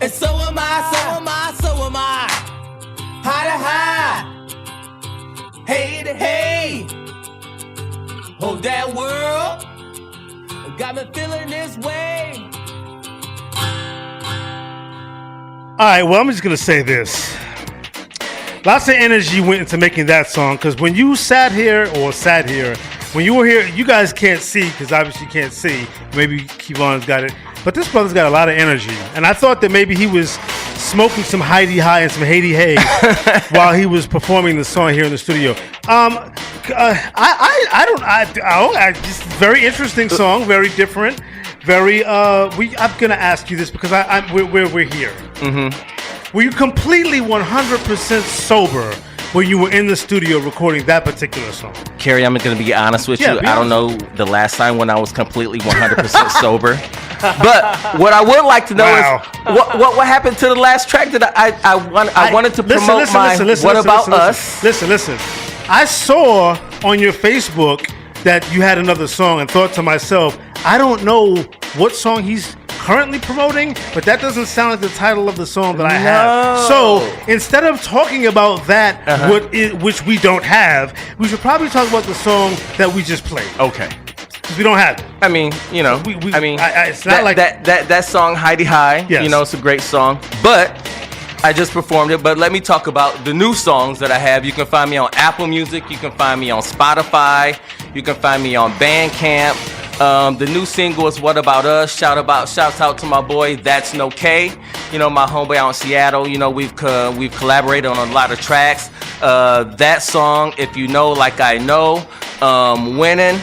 And so am I, so am I, so am I. High to high, hey to hey. Oh, that world got me feeling this way. All right, well, I'm just going to say this. Lots of energy went into making that song, because when you sat here, when you were here, you guys can't see, because obviously you can't see. Maybe Kevon's got it. But this brother's got a lot of energy. And I thought that maybe he was smoking some Heidi High and some Haiti Hay while he was performing the song here in the studio. Just very interesting song, very different, very. I'm gonna ask you this because we're here. Mm-hmm. Were you completely 100% sober when you were in the studio recording that particular song? Carrie, I'm going to be honest with you. I don't know the last time when I was completely 100% sober. But what I would like to know is what happened to the last track that I wanted to promote What About Us? Listen. I saw on your Facebook that you had another song and thought to myself, I don't know what song he's currently promoting, but that doesn't sound like the title of the song that I have. So instead of talking about that, which we don't have, we should probably talk about the song that we just played. Okay. Because we don't have it. I mean, you know, it's not like that song Heidi High. Yes. You know, it's a great song, but I just performed it. But let me talk about the new songs that I have. You can find me on Apple Music. You can find me on Spotify. You can find me on Bandcamp. The new single is What About Us. Shouts out to my boy That's No K. You know, my homeboy out in Seattle. You know, we've collaborated on a lot of tracks. That song, If You Know Like I Know, Winning.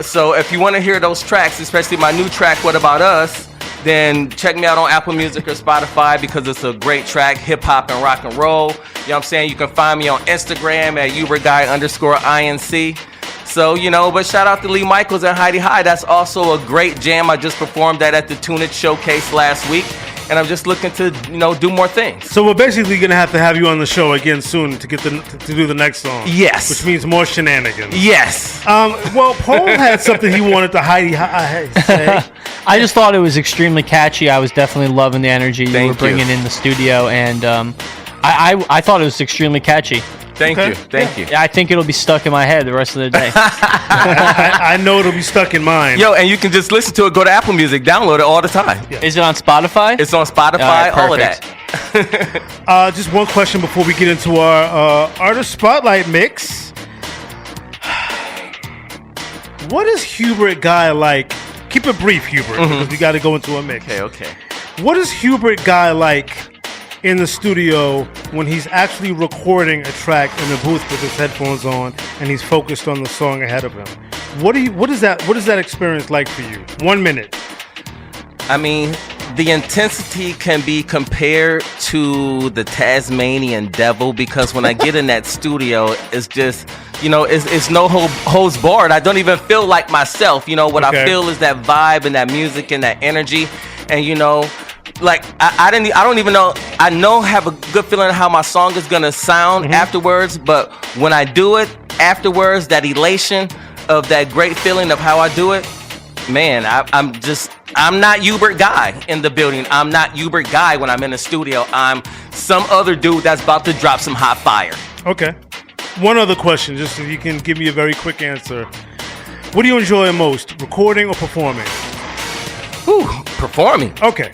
So if you want to hear those tracks, especially my new track What About Us, then check me out on Apple Music or Spotify because it's a great track, hip hop and rock and roll. You know what I'm saying? You can find me on Instagram at Hubert Guy _INC. So, you know, but shout out to Lee Michaels and Heidi High. That's also a great jam. I just performed that at the Tunage Showcase last week. And I'm just looking to, you know, do more things. So we're basically going to have you on the show again soon to do the next song. Yes. Which means more shenanigans. Yes. Well, Paul had something he wanted to say. I just thought it was extremely catchy. I was definitely loving the energy you were bringing in the studio. And I thought it was extremely catchy. Thank you. I think it'll be stuck in my head the rest of the day. I know it'll be stuck in mine. Yo, and you can just listen to it. Go to Apple Music, download it all the time. Yeah. Is it on Spotify? It's on Spotify, all of that. Just one question before we get into our Artist Spotlight mix. What is Hubert Guy like? Keep it brief, Hubert, because we got to go into a mix. Okay. What is Hubert Guy like in the studio when he's actually recording a track in the booth with his headphones on and he's focused on the song ahead of him? What is that experience like for you? 1 minute. I mean, the intensity can be compared to the Tasmanian devil because when I get in that studio, it's just, you know, it's no holds barred. I don't even feel like myself. You know, what I feel is that vibe and that music and that energy. And, you know, like I don't even know. I have a good feeling how my song is gonna sound afterwards, but when I do it afterwards, that elation of that great feeling of how I do it, man, I'm not Hubert Guy in the building. I'm not Hubert Guy when I'm in the studio. I'm some other dude that's about to drop some hot fire. Okay. One other question, just so you can give me a very quick answer. What do you enjoy most, recording or performing? Performing. Okay.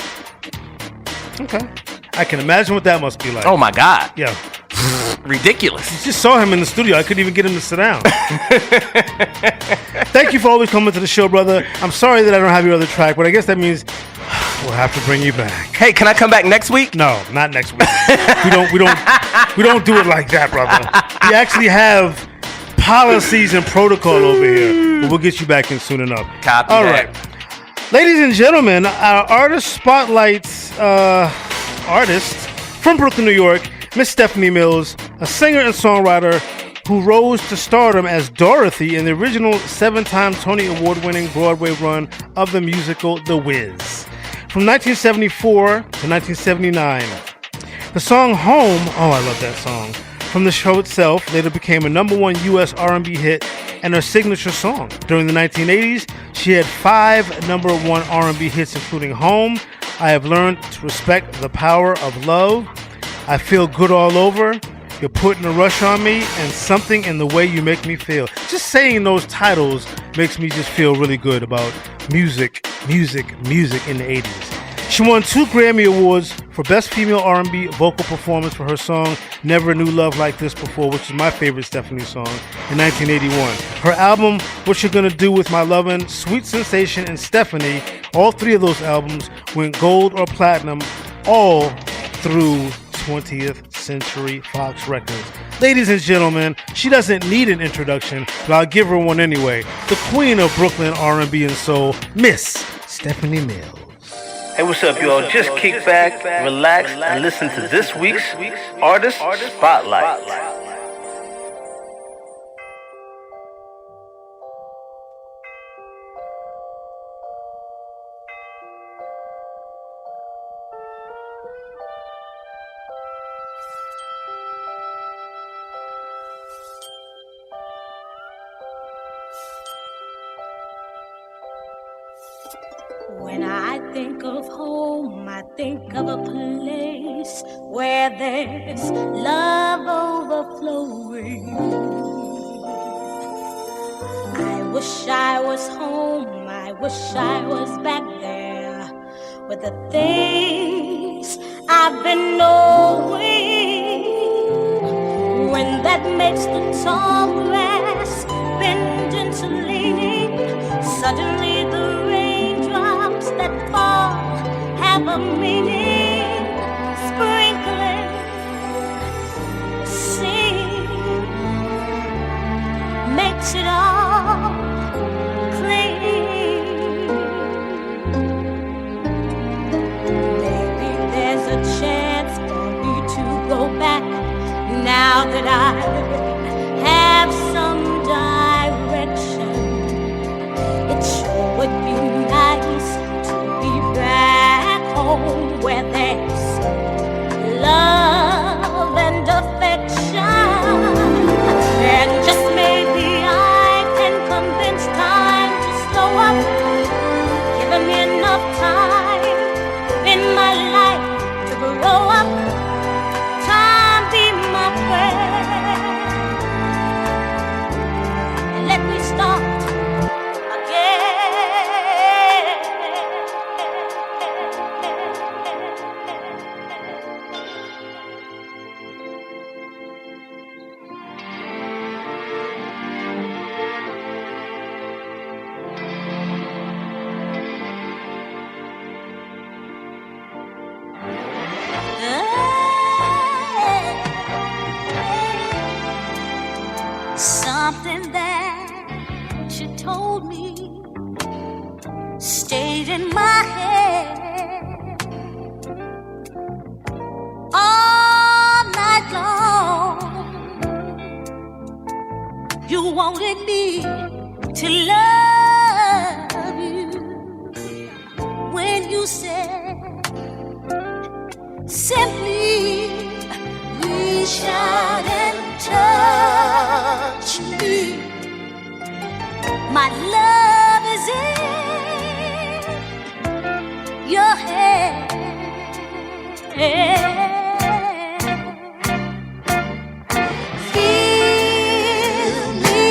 I can imagine what that must be like. Oh my God. Yeah. Ridiculous. You just saw him in the studio. I couldn't even get him to sit down. Thank you for always coming to the show, brother. I'm sorry that I don't have your other track, but I guess that means we'll have to bring you back. Hey, can I come back next week? No, not next week. we don't do it like that, brother. We actually have policies and protocol over here, but we'll get you back in soon enough. Copy All that. right. Ladies and gentlemen, our Artist Spotlight's artist from Brooklyn, New York, Miss Stephanie Mills, a singer and songwriter who rose to stardom as Dorothy in the original 7-time Tony Award-winning Broadway run of the musical The Wiz. From 1974 to 1979. The song Home, I love that song, from the show itself later became a #1 U.S. R&B hit and her signature song. During the 1980s, she had 5 #1 R&B hits, including Home, I Have Learned to Respect the Power of Love, I Feel Good All Over, You're Putting a Rush on Me, and Something in the Way You Make Me Feel. Just saying those titles makes me just feel really good about music in the 80s. She won 2 Grammy Awards for Best Female R&B Vocal Performance for her song Never Knew Love Like This Before, which is my favorite Stephanie song, in 1981. Her album, What You Gonna Do With My Lovin', Sweet Sensation, and Stephanie, all 3 of those albums went gold or platinum all through 20th Century Fox Records. Ladies and gentlemen, she doesn't need an introduction, but I'll give her one anyway. The queen of Brooklyn R&B and soul, Miss Stephanie Mills. Hey, what's up, y'all? Just kick back, relax, and listen to this week's Artist Spotlight. When I think of home, I think of a place where there's love overflowing. I wish I was home, I wish I was back there with the things I've been knowing. When that makes the tall grass bend into leaning, suddenly the raindrops that fall have a meaning, sprinkling, singing, makes it all clean. Maybe there's a chance for me to go back now that I have some direction. It sure would be nice to be back home where there's love and affection. And just maybe I can convince time to slow up, give me enough time in my life to grow up. Time be my friend. Let me start something that you told me stayed in my head all night long. You wanted me to love you when you said simply reach out and touch me. My love is in your hand. Feel me.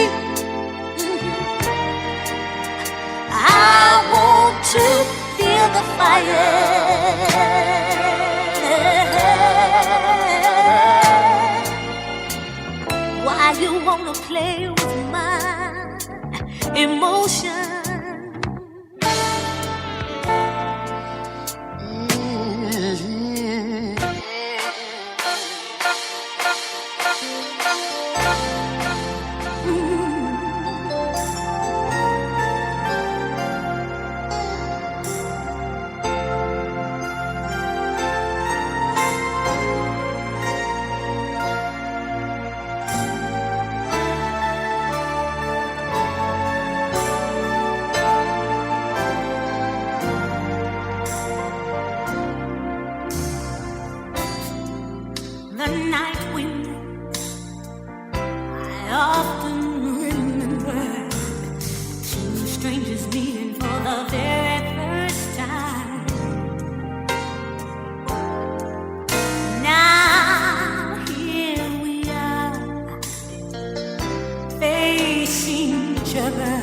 I want to feel the fire. Why you wanna play with my emotion? The night we met, I often remember two strangers meeting for the very first time. Now here we are, facing each other,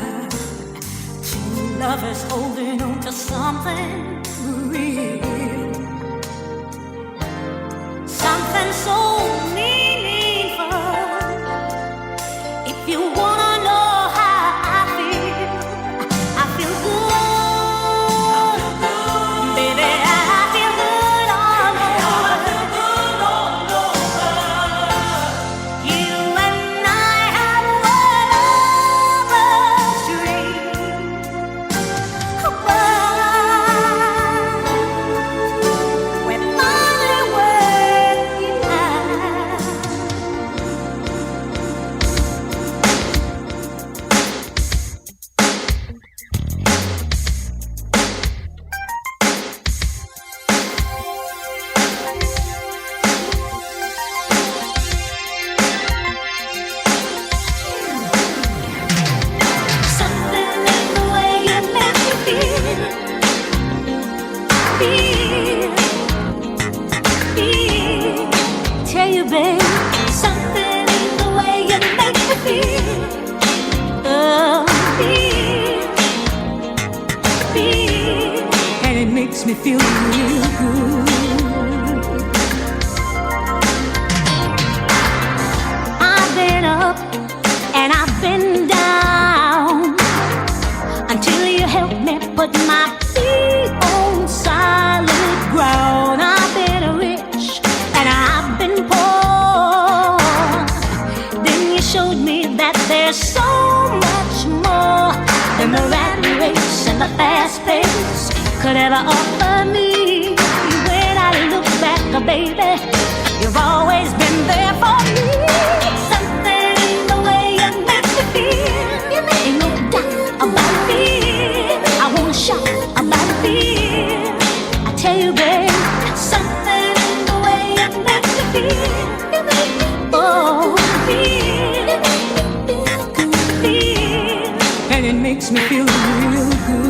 two lovers holding on to something real. Something so meaningful. If you wanna know how I feel good. Baby, I feel good all over. You and I have one lover's dream. makes me feel real good. I've been up and I've been down until you helped me put my feet on solid ground. I've been rich and I've been poor. Then you showed me that there's so much more than the rat race and the fast pace could ever offer me. When I look back, baby, you've always been there for me. Something in the way you make me feel. Ain't no doubt about it, feel. I won't shout about it, feel. I tell you, babe, something in the way you make me feel. Oh, feel, and it makes me feel real good.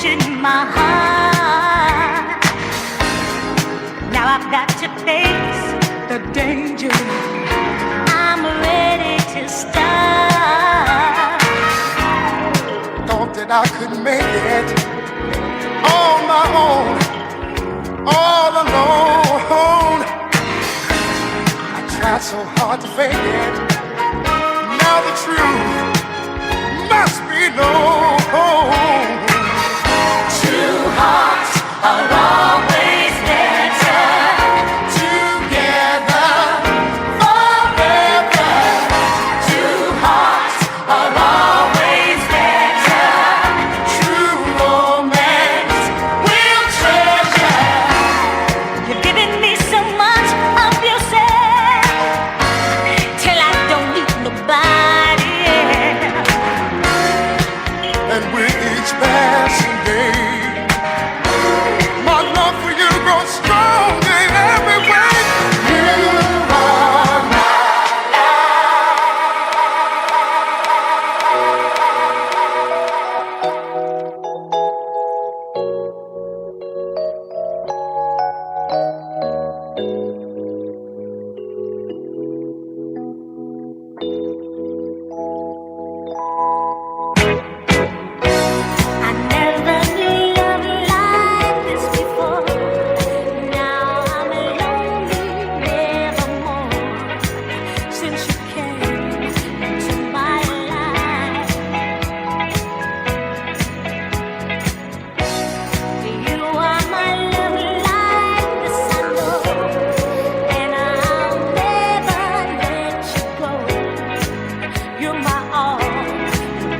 captured my heart. Now I've got to face the danger. I'm ready to start. Thought that I could make it on my own, all alone. I tried so hard to fake it. Now the truth must be known. Two hearts are always better together forever. Two hearts are always better. True romance will treasure. You're giving me so much of yourself till I don't need nobody else. And with each passing day, my love for you grows strong in every way. You are my I never knew love like this before. Now I'm lonely nevermore. Since you came into my life, you are my love like the sun, and I'll never let you go. You're my all,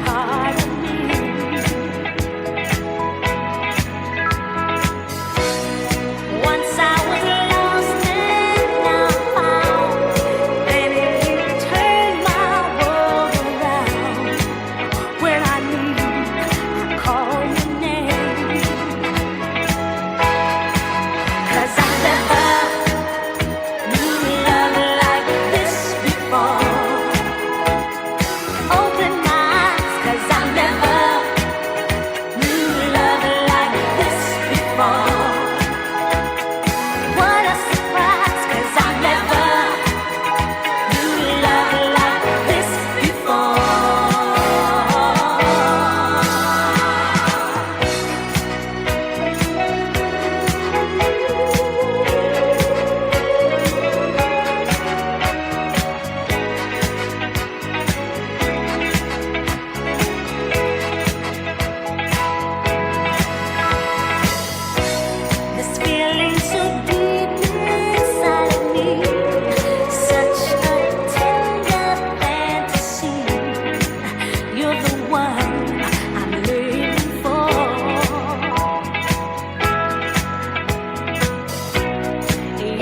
part of me. Once I was lost and now found. Baby, you turned my world around. When I need, I call your name. 'Cause I never knew love like this before. Open my eyes, 'cause I never knew love like this before. What a surprise, 'cause I never knew love like this before. This feeling so deep inside of me, such a tender fantasy. You're the one I'm living for.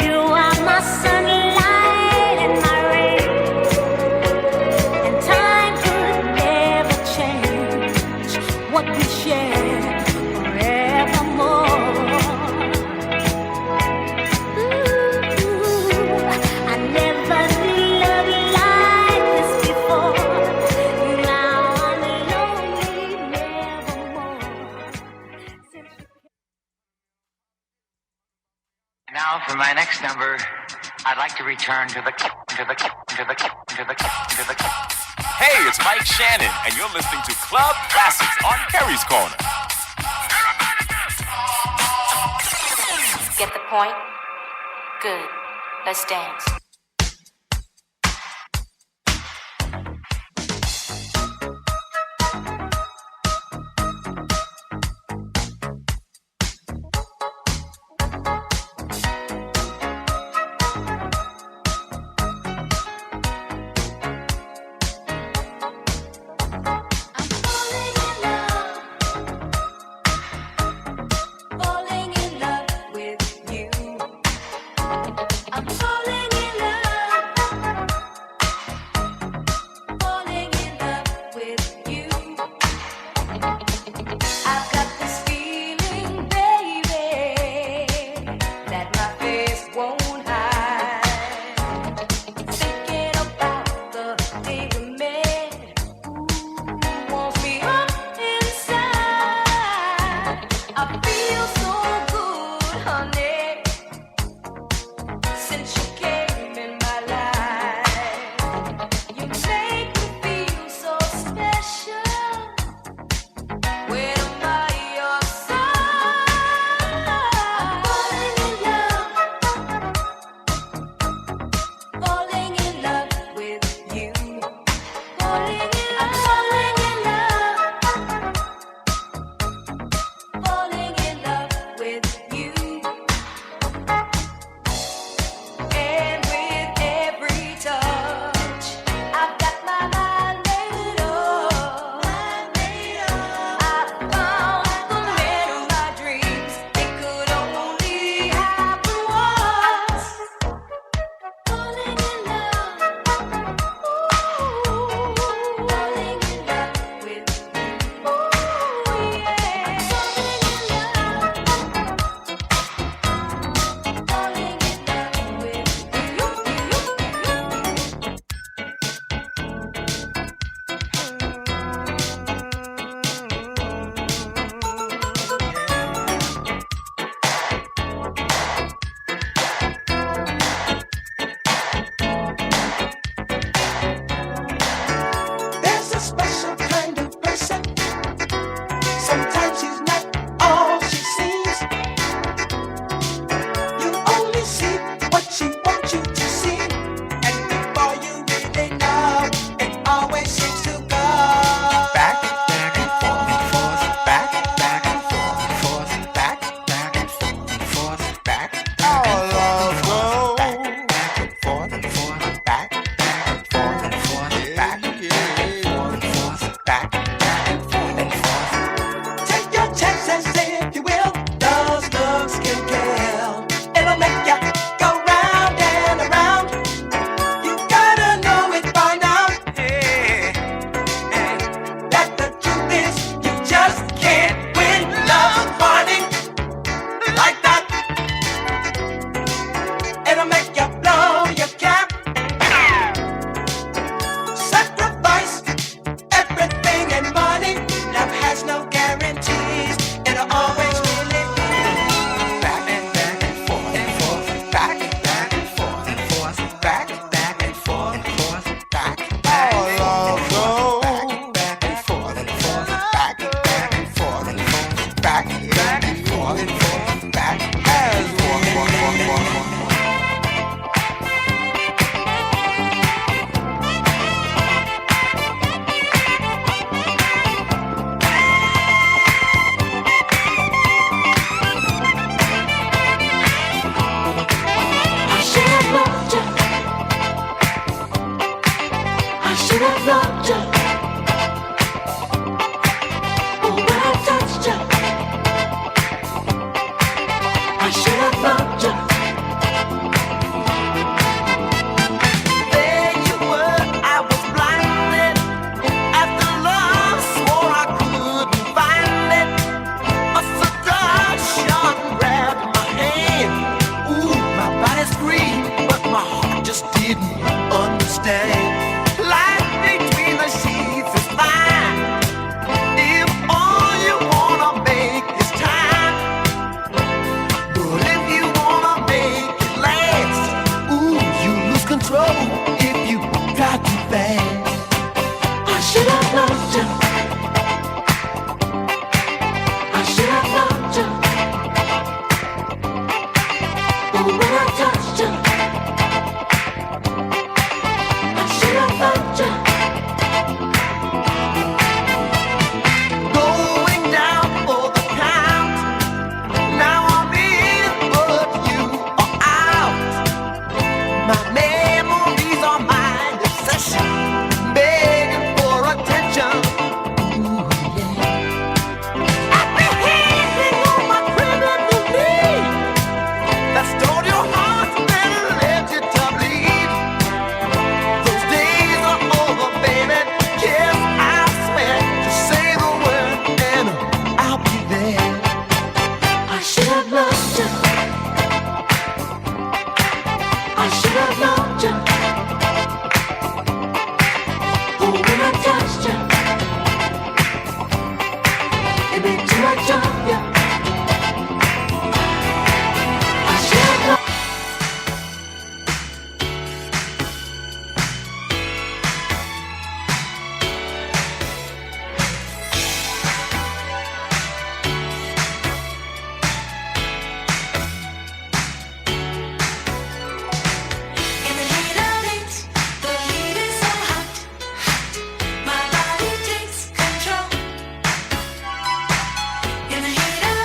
You are my sunlight and my rain, and time could never change what we share forevermore. I never knew love like this before. Now I'm lonely nevermore. Now for my next number, I'd like to return to the Hey, it's Mike Shannon, and you're listening to Club Classics on Kerry's Corner. Get the point? Good. Let's dance. Falling in love with you. I'm falling in walking for back as walk. I should have loved you. I should have loved you. Oh, when I touched you, I should have loved you. There you were, I was blinded. After love, swore I couldn't find it. A seduction grabbed my hand. Ooh, my body screamed, but my heart just didn't understand. Life between the sheets is fine. If all you wanna make is time, but if you wanna make it last, ooh, you lose control if you try too fast. I should have loved you. I should have loved you. Oh, when I touched you, I should have loved you. Going down for the count. Now I'm in, but you are out. My memories are my obsession, begging for attention. Ooh, yeah. Apprehending on my criminal need that stole your heart and left you to bleed. Those days are over, baby. Yes, I swear. Just say the word and I'll be there. I should have loved you. I should have loved you. Oh, when I touched you, it meant too much of you. I should have loved In the heat of it, the heat is so hot. My body takes control. In the heat of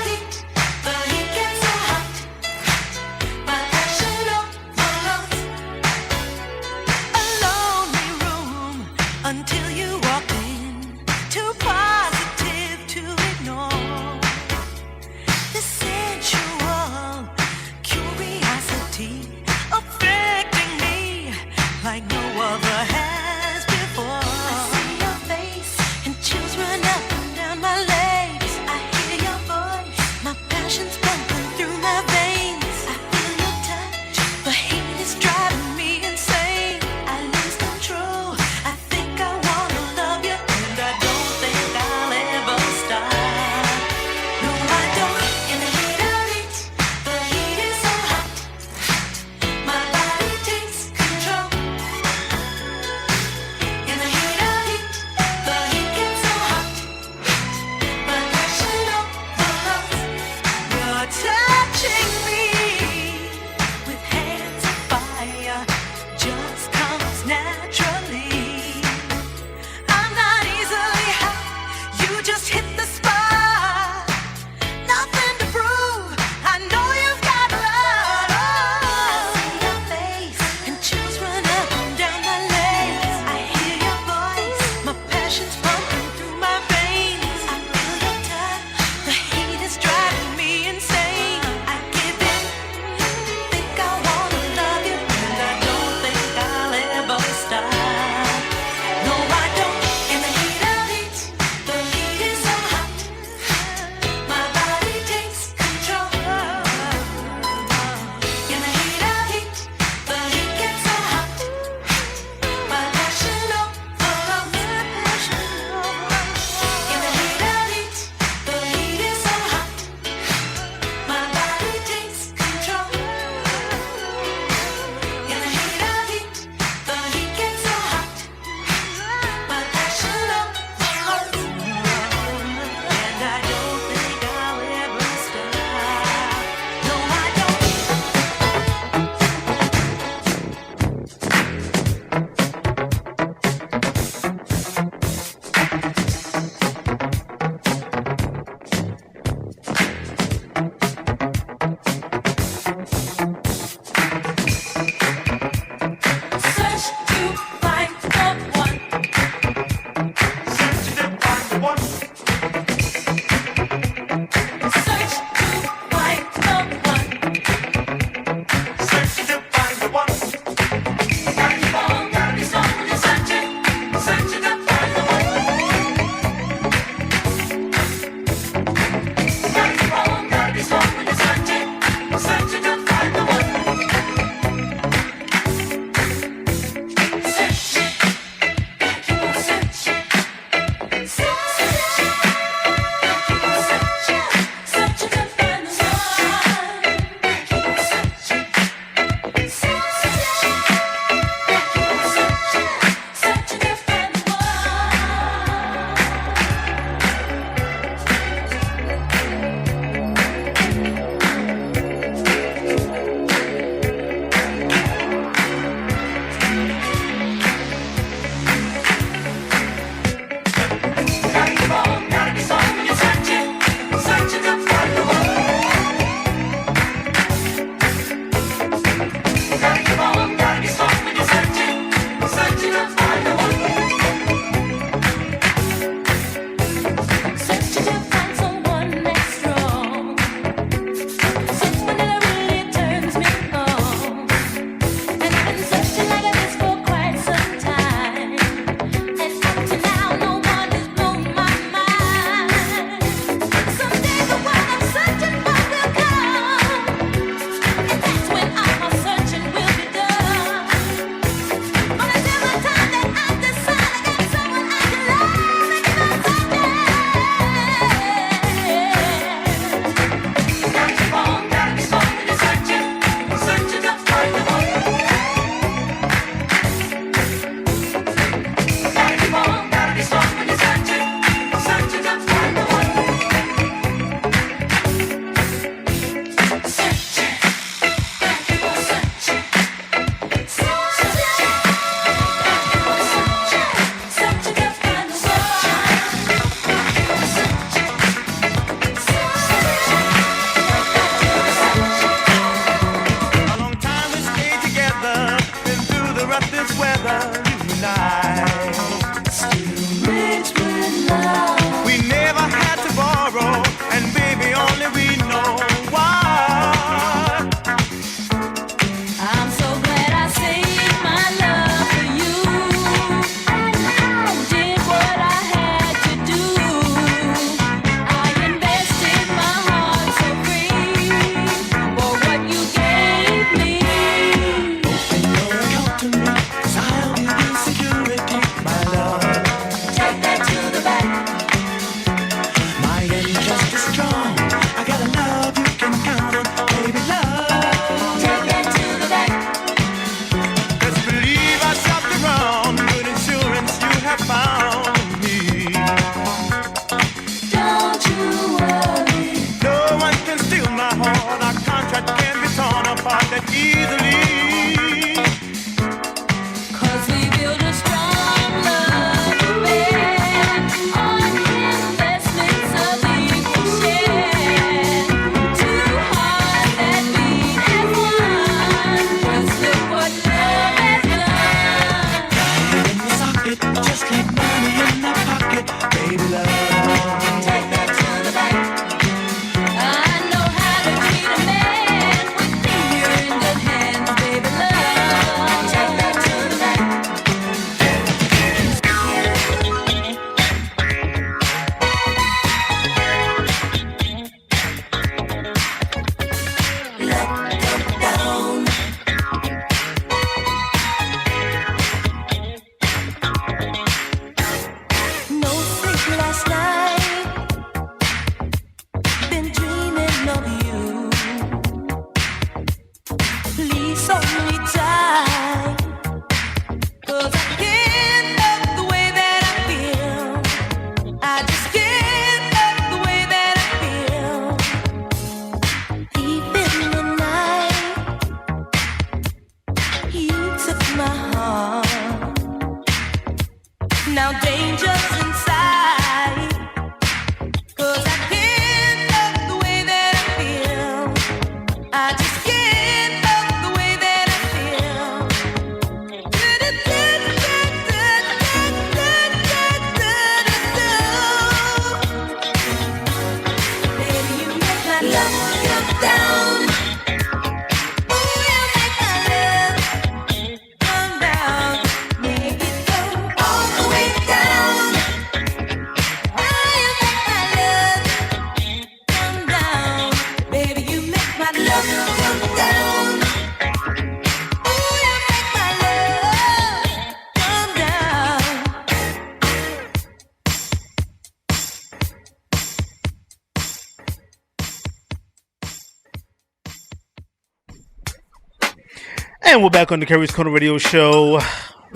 And we're back on the Kerry's Corner Radio Show.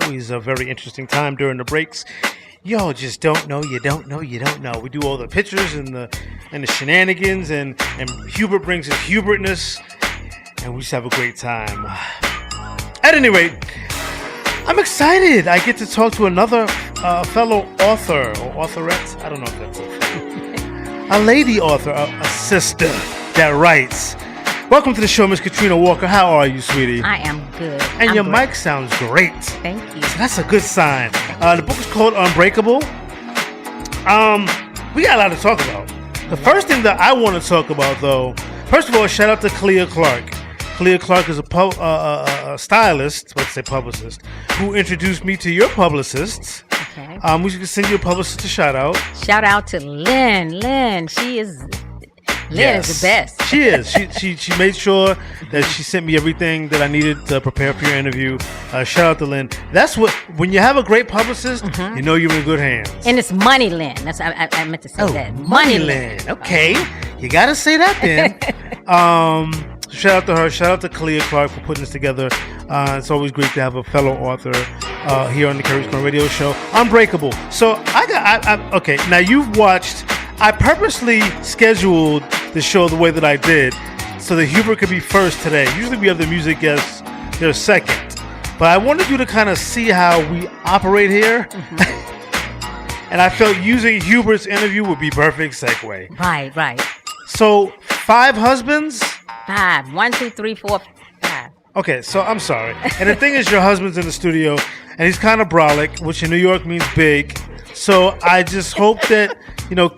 Always a very interesting time during the breaks. Y'all just don't know, you don't know. We do all the pictures and the shenanigans, and Hubert brings his Hubertness, and we just have a great time. At any rate, I'm excited. I get to talk to another fellow author or authorette. I don't know if that's a lady author, a sister that writes. Welcome to the show, Miss Katrina Walker. How are you, sweetie? I am good. And your mic sounds great. Thank you. So that's a good sign. The book is called Unbreakable. We got a lot to talk about. The first thing that I want to talk about, though, first of all, shout out to Clea Clark. Clea Clark is a stylist, let's say publicist, who introduced me to your publicists. Okay. We should send you a publicist a shout out. Shout out to Lynn. Lynn is the best. She is. She made sure that she sent me everything that I needed to prepare for your interview. Shout out to Lynn. That's what, when you have a great publicist, you know you're in good hands. And it's Money Lynn. That's I meant to say that. Money Lynn. Okay. You got to say that then. Shout out to her. Shout out to Clea Clark for putting this together. It's always great to have a fellow author here on the Kerry's Corner Radio Show. Unbreakable. So okay. Now you've watched. I purposely scheduled the show the way that I did so that Hubert could be first today. Usually we have the music guests, they're second. But I wanted you to kind of see how we operate here. And I felt using Hubert's interview would be perfect segue. Right. So 5 husbands? 5. 1, 2, 3, 4, 5. Okay, so I'm sorry. And the thing is, your husband's in the studio, and he's kind of brolic, which in New York means big. So I just hope that,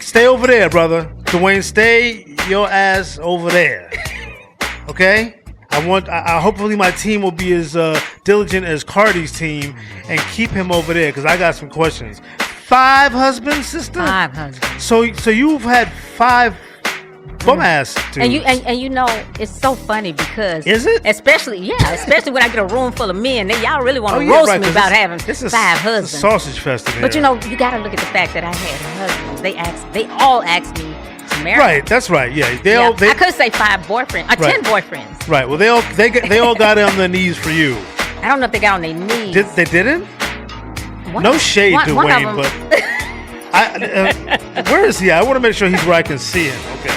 stay over there, brother. Dwayne, stay your ass over there. Okay? I hopefully my team will be as diligent as Cardi's team and keep him over there, because I got some questions. 5 husbands, sister? 5 husbands. So you've had 5 bum ass dudes. And it's so funny because is it? Especially when I get a room full of men, y'all really want to roast me about having 5 husbands. It's a sausage fest in here. But you got to look at the fact that I had husbands. They all asked me to marry. Right, that's right. Yeah, I could say 5 boyfriends, 10 boyfriends. Right. Well, they all got on their knees for you. I don't know if they got on their knees. They didn't? No shade, Dwayne, but where is he at? I want to make sure he's where I can see him. Okay.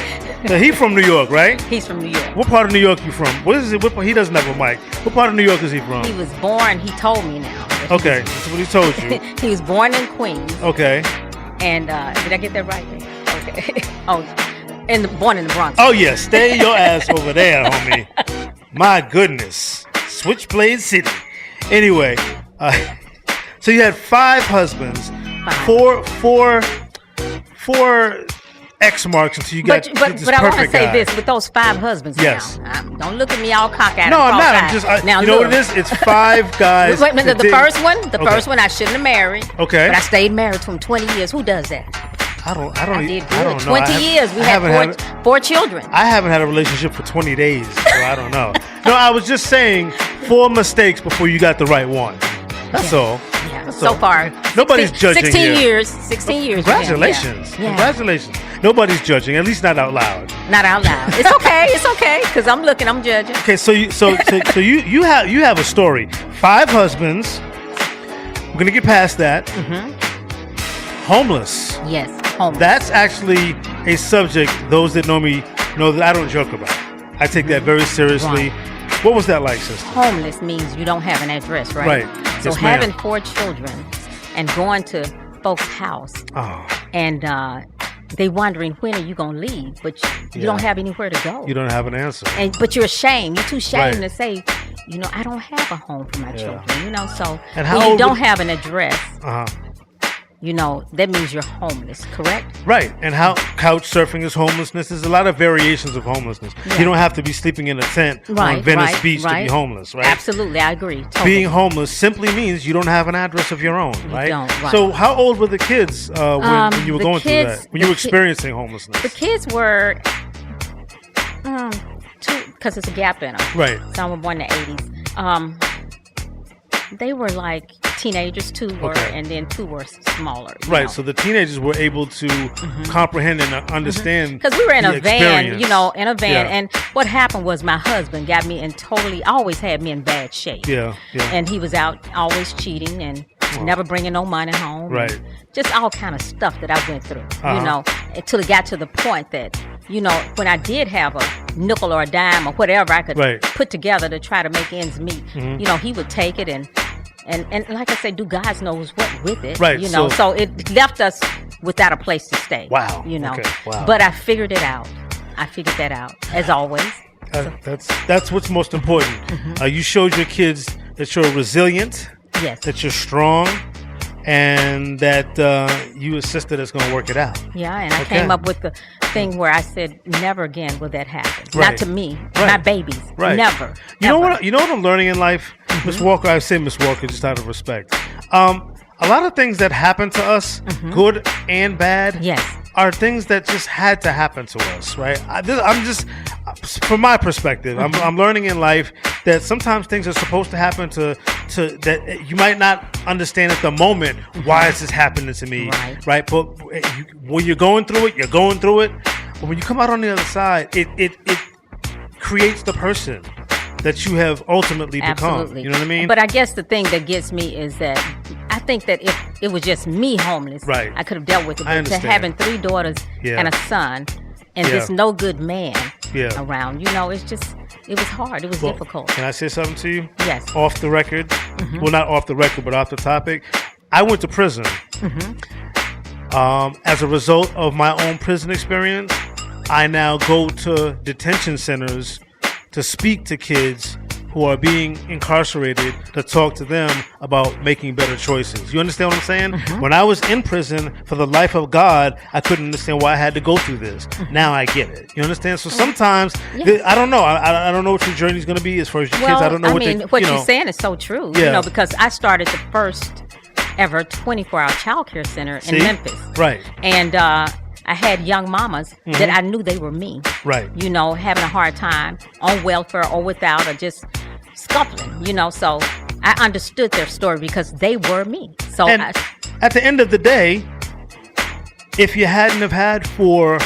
So he's from New York, right? He's from New York. What part of New York you from? What is it? He doesn't have a mic. What part of New York is he from? He was born. He told me now. Okay, that's what he told you. He was born in Queens. Okay. And did I get that right? Okay. Born in the Bronx. Oh yeah, stay your ass over there, homie. My goodness, Switchblade City. Anyway, so you had 5 husbands, 4 X marks until you got this perfect guy. But I want to say this with those 5 husbands. Yes. Now, don't look at me all cockeyed. No, I'm not. I'm just. You know what it is? It's 5 guys. Wait, the first one I shouldn't have married. Okay. But I stayed married to him 20 years. Who does that? I did good. I don't know. 20 years. We had 4 children. I haven't had a relationship for 20 days, so I don't know. No, I was just saying 4 mistakes before you got the right one. That's all. Yeah. So far, nobody's judging 16 here. 16 years. Congratulations. Yeah. Congratulations. Nobody's judging, at least not out loud. Not out loud. It's okay, because I'm judging. Okay, so you have a story. 5 husbands. We're gonna get past that. Homeless. Yes, homeless. That's actually a subject those that know me know that I don't joke about. I take that very seriously. Right. What was that like, sister? Homeless means you don't have an address, right? Right. So Yes, having ma'am. 4 children and going to folks' house and they wondering when are you gonna leave, but you don't have anywhere to go. You don't have an answer. But you're ashamed. You're too ashamed Right. to say, I don't have a home for my children. So And how when you old don't would- have an address, Uh-huh. that means you're homeless, correct? Right. And how couch surfing is homelessness. There's a lot of variations of homelessness. Yeah. You don't have to be sleeping in a tent on Venice Beach to be homeless, right? Absolutely, I agree. Totally. Being homeless simply means you don't have an address of your own, right? don't, right. So how old were the kids when you were going through that? When you were experiencing homelessness? The kids were, because it's a gap in them. Right. Some were born in the 80s. They were like teenagers, 2 were, and then 2 were smaller. Right. So the teenagers were able to comprehend and understand. Because we were in a van, experience. And what happened was my husband got me in always had me in bad shape. Yeah. And he was out always cheating and never bringing no money home. Right. Just all kind of stuff that I went through, until it got to the point that, when I did have a nickel or a dime or whatever I could put together to try to make ends meet, he would take it and like I said, do God knows what with it. Right. So it left us without a place to stay. Wow. Okay. Wow. But I figured it out. I figured that out, as always. That's what's most important. You showed your kids that you're resilient. Yes. That you're strong. And that you a sister that's going to work it out. Yeah, and I came up with the thing where I said, never again will that happen. Not to me, my babies. Right. Never. You know what I'm learning in life, Miss Walker? I say Miss Walker just out of respect. A lot of things that happen to us, good and bad, are things that just had to happen to us, right? I'm just, from my perspective, I'm learning in life that sometimes things are supposed to happen to that you might not understand at the moment why is this happening to me, right? But when you're going through it, you're going through it. But when you come out on the other side, it creates the person that you have ultimately become. You know what I mean? But I guess the thing that gets me is that I think that if it was just me homeless, I could have dealt with it. But to having 3 daughters and a son and this no good man around, it was hard. It was difficult. Can I say something to you? Yes. Off the record. Well, not off the record, but off the topic. I went to prison. As a result of my own prison experience, I now go to detention centers to speak to kids who are being incarcerated, to talk to them about making better choices. You understand what I'm saying? When I was in prison, for the life of God, I couldn't understand why I had to go through this. Now I get it. You understand? So sometimes, I don't know. I don't know what your journey is going to be as far as your kids. I don't know what you're saying is so true. Because I started the first ever 24-hour child care center in Memphis. Right. And I had young mamas that I knew they were me. Right. Having a hard time on welfare or without or just scuffling, So I understood their story because they were me. So at the end of the day, if you hadn't have had 4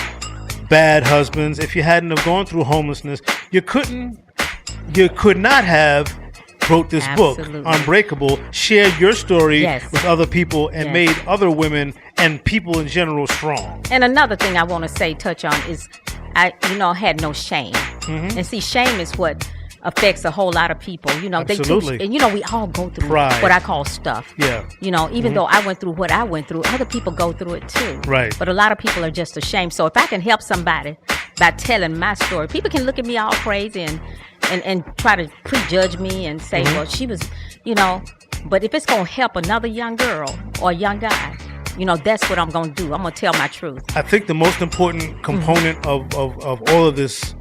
bad husbands, if you hadn't have gone through homelessness, you could not have wrote this book, Unbreakable, shared your story with other people and made other women and people in general strong. And another thing I want to touch on is I had no shame. And see, shame is what affects a whole lot of people. Absolutely. And we all go through what I call stuff. Yeah. Even though I went through what I went through, other people go through it too. Right. But a lot of people are just ashamed. So if I can help somebody by telling my story, people can look at me all crazy and try to prejudge me and say, well, she was, but if it's going to help another young girl or a young guy, that's what I'm going to do. I'm going to tell my truth. I think the most important component of all of this,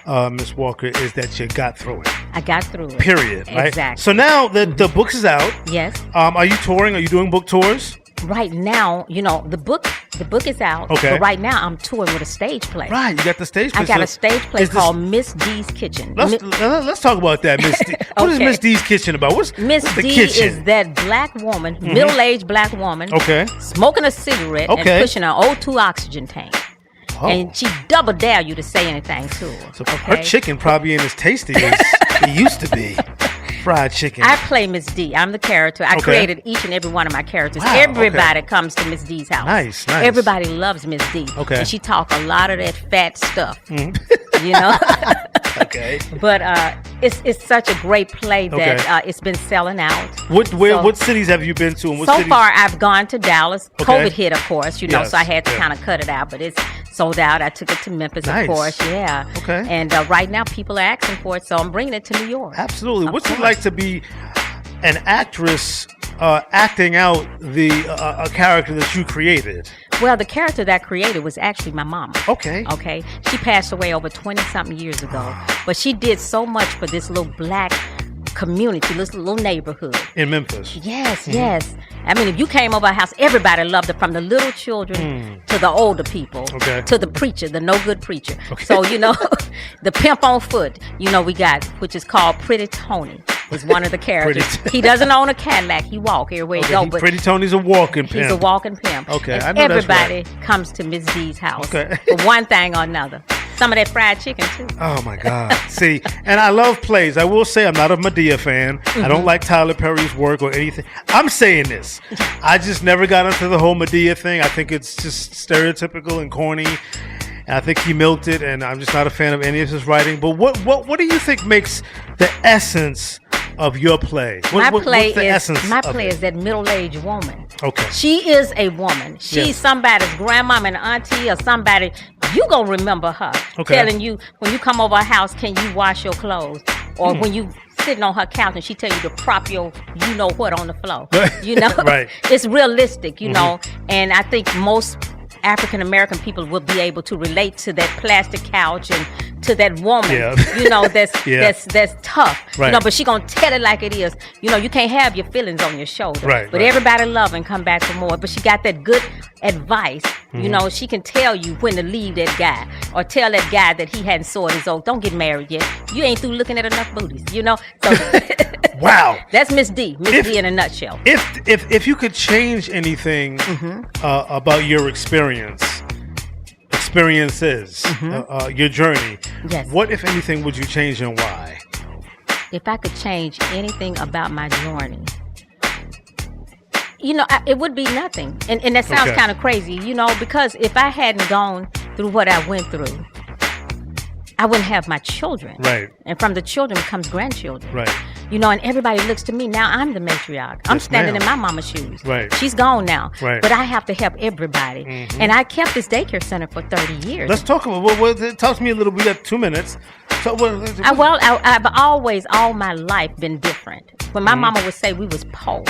Miss Walker, is that you got through it. I got through it. Period. Right? Exactly. So now that the book is out. Yes. Are you touring? Are you doing book tours? Right now, the book is out. Okay. But right now, I'm touring with a stage play. Right, you got the stage play. I got a stage play called Miss D's Kitchen. Let's talk about that, Miss D. What is Miss D's Kitchen about? What's the D kitchen? Is that black woman, middle-aged black woman, smoking a cigarette and pushing an O2 oxygen tank. Oh. And she double dare you to say anything to her. So her chicken probably ain't as tasty as it used to be. Fried chicken. I play Miss D. I'm the character. I created each and every one of my characters. Wow, everybody comes to Miss D's house. Nice. Everybody loves Miss D. Okay. And she talk a lot of that fat stuff. Okay. But it's such a great play that it's been selling out. What cities have you been to? And so far, I've gone to Dallas. COVID hit, of course, so I had to kind of cut it out. But it's sold out. I took it to Memphis, of course. Yeah. Okay. And right now, people are asking for it, so I'm bringing it to New York. Absolutely. What's it like to be an actress acting out a character that you created? Well, the character that I created was actually my mama. Okay. She passed away over 20-something years ago. But she did so much for this little black community, this little neighborhood. In Memphis. Yes, yes. I mean, if you came over our house, everybody loved her, from the little children to the older people, to the preacher, the no-good preacher. Okay. So, the pimp on foot, we got, which is called Pretty Tony. is one of the characters. He doesn't own a Cadillac. He walk everywhere he go. But Pretty Tony's a walking pimp. he's a walking pimp. Okay, and I know everybody that's right. comes to Miss D's house Okay. for one thing or another. Some of that fried chicken too. Oh my God. See, and I love plays. I will say I'm not a Medea fan. I don't like Tyler Perry's work or anything. I'm saying this. I just never got into the whole Medea thing. I think it's just stereotypical and corny. And I think he milked it, and I'm just not a fan of any of his writing. But what do you think makes the essence of your play? My play is is that middle-aged woman. Okay. She is a woman. She's Yes. somebody's grandmama and auntie or somebody. You gonna remember her telling you when you come over her house, can you wash your clothes? Or when you sitting on her couch and she tell you to prop your you know what on the floor. You know, Right. It's realistic, you know. And I think most African American people will be able to relate to that plastic couch and to that woman, you know, that's tough, Right. you know. But she gonna tell it like it is. You know, you can't have your feelings on your shoulder, Right, But right. everybody love and come back for more. But she got that good advice. You know, she can tell you when to leave that guy or tell that guy that he hadn't sold his oak. Don't get married yet. You ain't through looking at enough booties, you know. So Wow. that's Miss D. Miss D in a nutshell. If you could change anything about your experiences, your journey, Yes. what, if anything, would you change and why? If I could change anything about my journey, you know, it would be nothing. And that sounds Okay. kind of crazy, you know, because if I hadn't gone through what I went through, I wouldn't have my children. Right. And from the children comes grandchildren. Right. You know, and everybody looks to me. Now I'm the matriarch. I'm Yes, standing ma'am. in my mama's shoes. Right. She's gone now. Right. But I have to help everybody. And I kept this daycare center for 30 years. Let's talk about talk to me a little. We got 2 minutes. So I've always, all my life, been different. When my mama would say we was poor,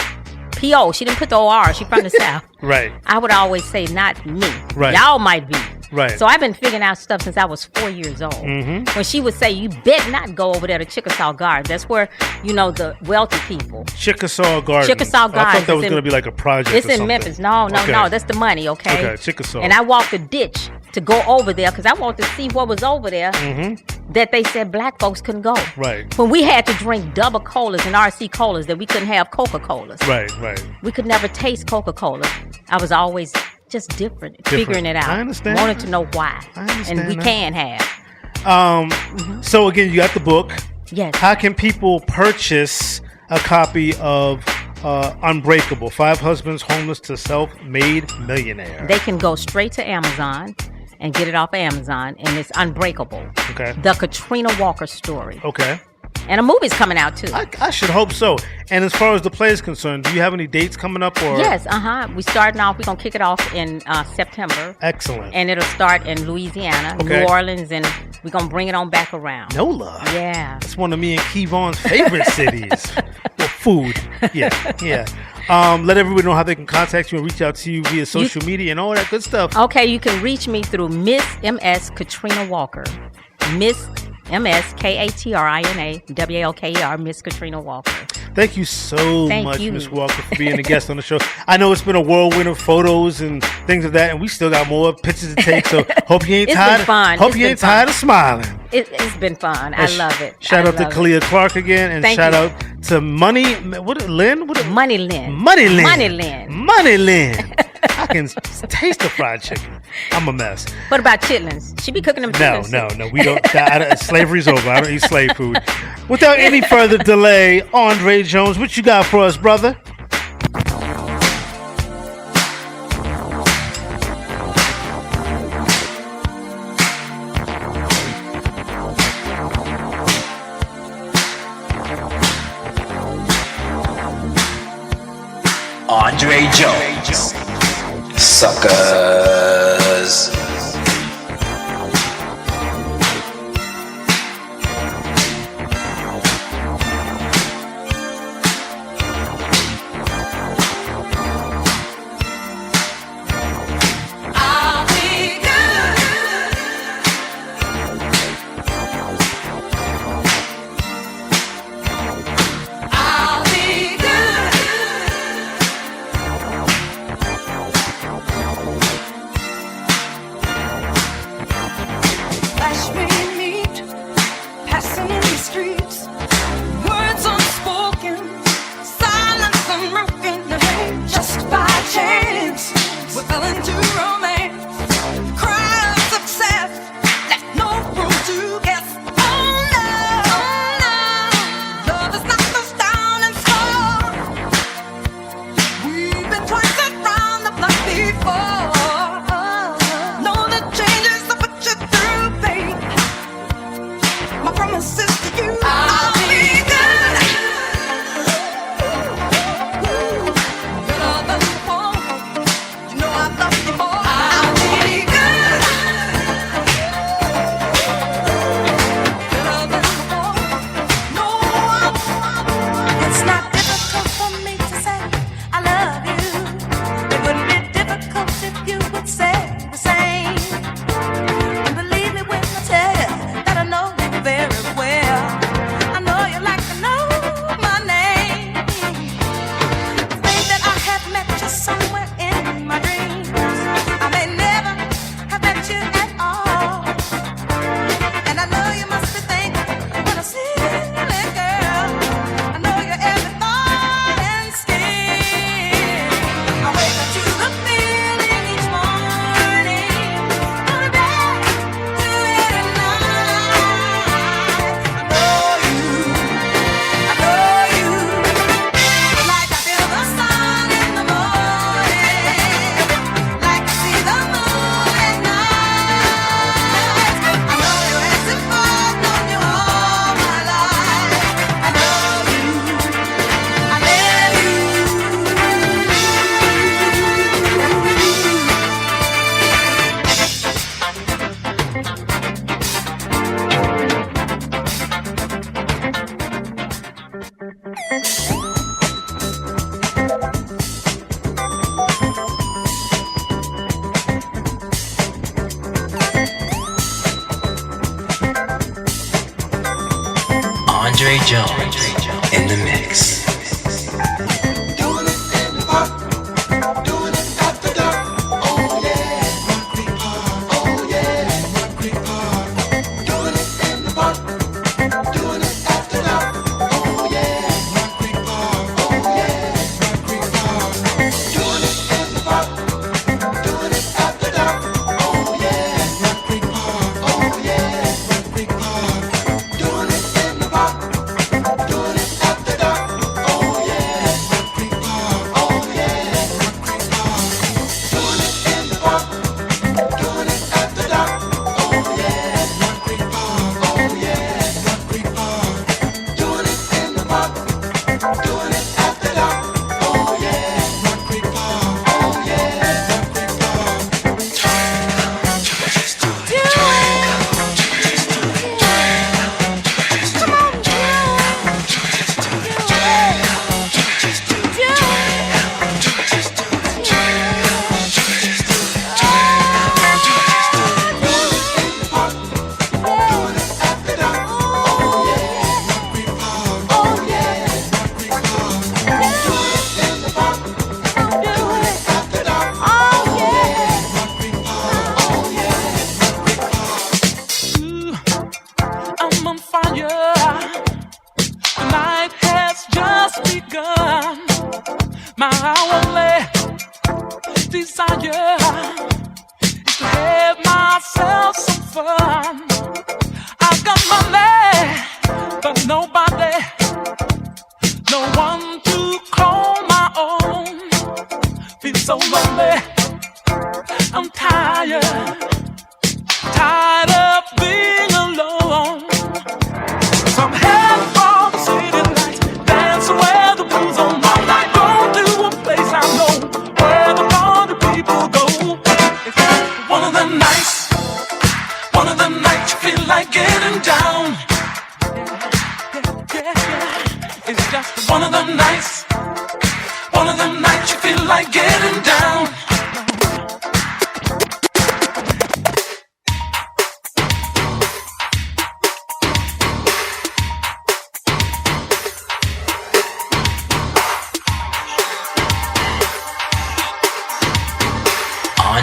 P.O., she didn't put the O.R., she from the South. Right. I would always say, not me. Right. Y'all might be. Right. So I've been figuring out stuff since I was 4 years old. When she would say, you bet not go over there to Chickasaw Gardens. That's where, you know, the wealthy people. Chickasaw Gardens. Chickasaw Gardens. I thought that was It's going to be like a project. It's or in something. Memphis. No. That's the money, okay? Okay, Chickasaw. And I walked the ditch to go over there because I wanted to see what was over there that they said black folks couldn't go. Right. When we had to drink double colas and RC colas, that we couldn't have Coca-Colas. Right. We could never taste Coca-Cola. I was always just different, figuring it out. I understand. Wanted to know why. I understand And we that. can have. So again, you got the book. Yes. How can people purchase a copy of Unbreakable? 5 Husbands Homeless to Self-Made Millionaire. They can go straight to Amazon and get it off of Amazon, and it's Unbreakable. Okay. The Katrina Walker story. Okay. And a movie's coming out too. I should hope so. And as far as the play is concerned, do you have any dates coming up? Or Yes, we starting off. We're gonna kick it off in September. Excellent. And it'll start in Louisiana, Okay. New Orleans, and we're gonna bring it on back around. NOLA. Yeah. That's one of me and Kevon's favorite cities. Well, food. Yeah. Let everybody know how they can contact you and reach out to you via social media and all that good stuff. Okay, you can reach me through Miss MS Katrina Walker. Miss MS Katrina Walker, Miss Katrina Walker. Thank you so Thank much, you. Miss Walker, for being a guest on the show. I know it's been a whirlwind of photos and things of that, and we still got more pictures to take. So hope you ain't It's tired. been fun. Hope It's you been ain't tired of smiling. It's been fun. I love it. Shout I out to love it. Kalia Clark again, and Thank shout you. out to Money Lynn. Money Lynn. Money Lynn. Money Lynn. Money Lynn. I can taste the fried chicken. I'm a mess. What about chitlins? She be cooking them No, chitlins. we don't. Slavery's over. I don't eat slave food. Without any further delay, Andre Jones, what you got for us, brother? Andre Jones. Suckers. Andre Jones in the mix.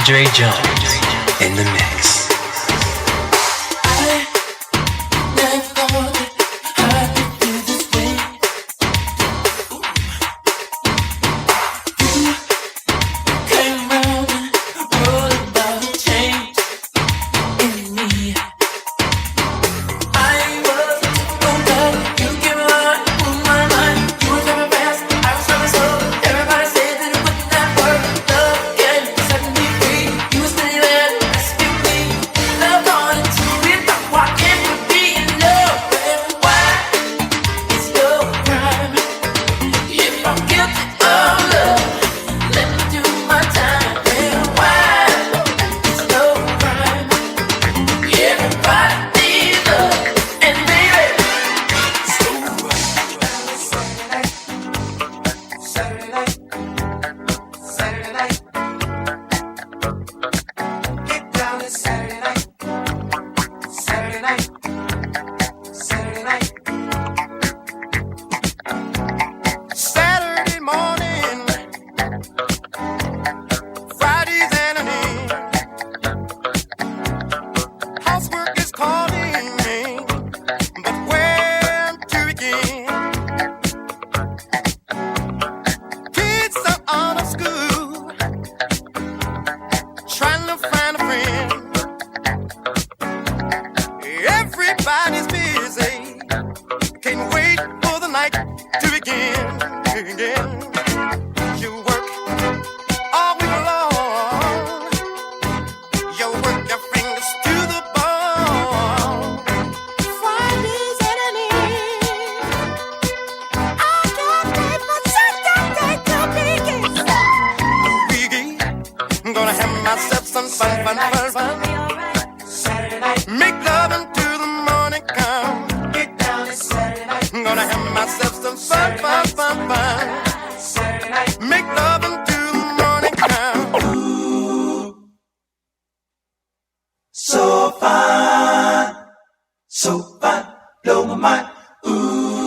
Andre Jones in the mix. So fine, blow my mind. Ooh.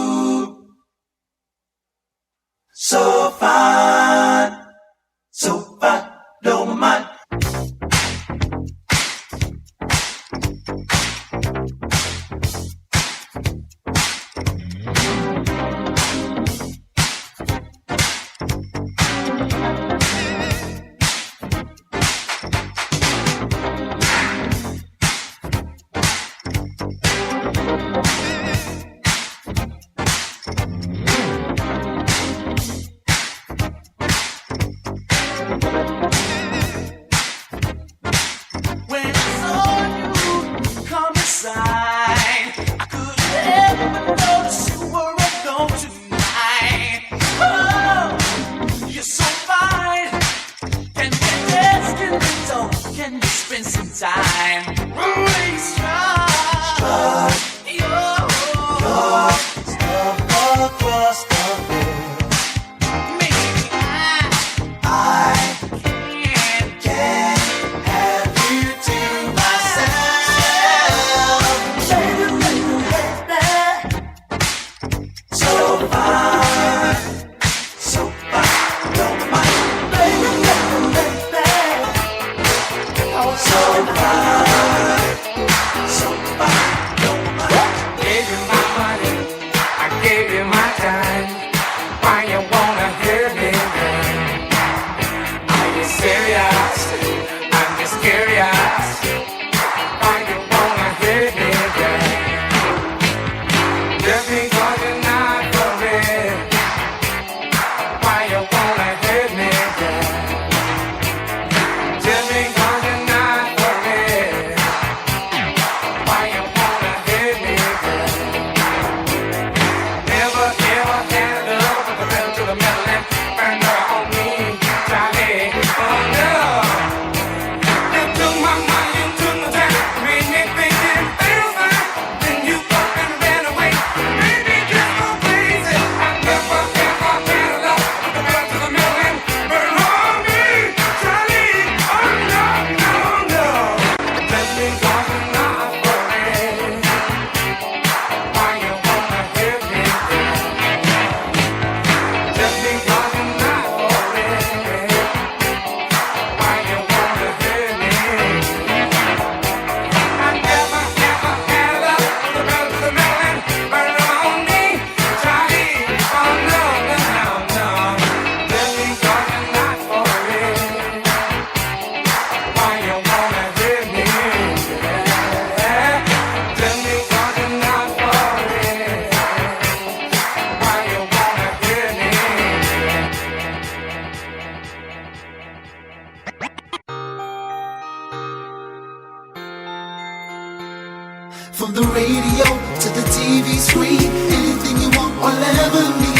From the radio to the TV screen, anything you want, whatever me.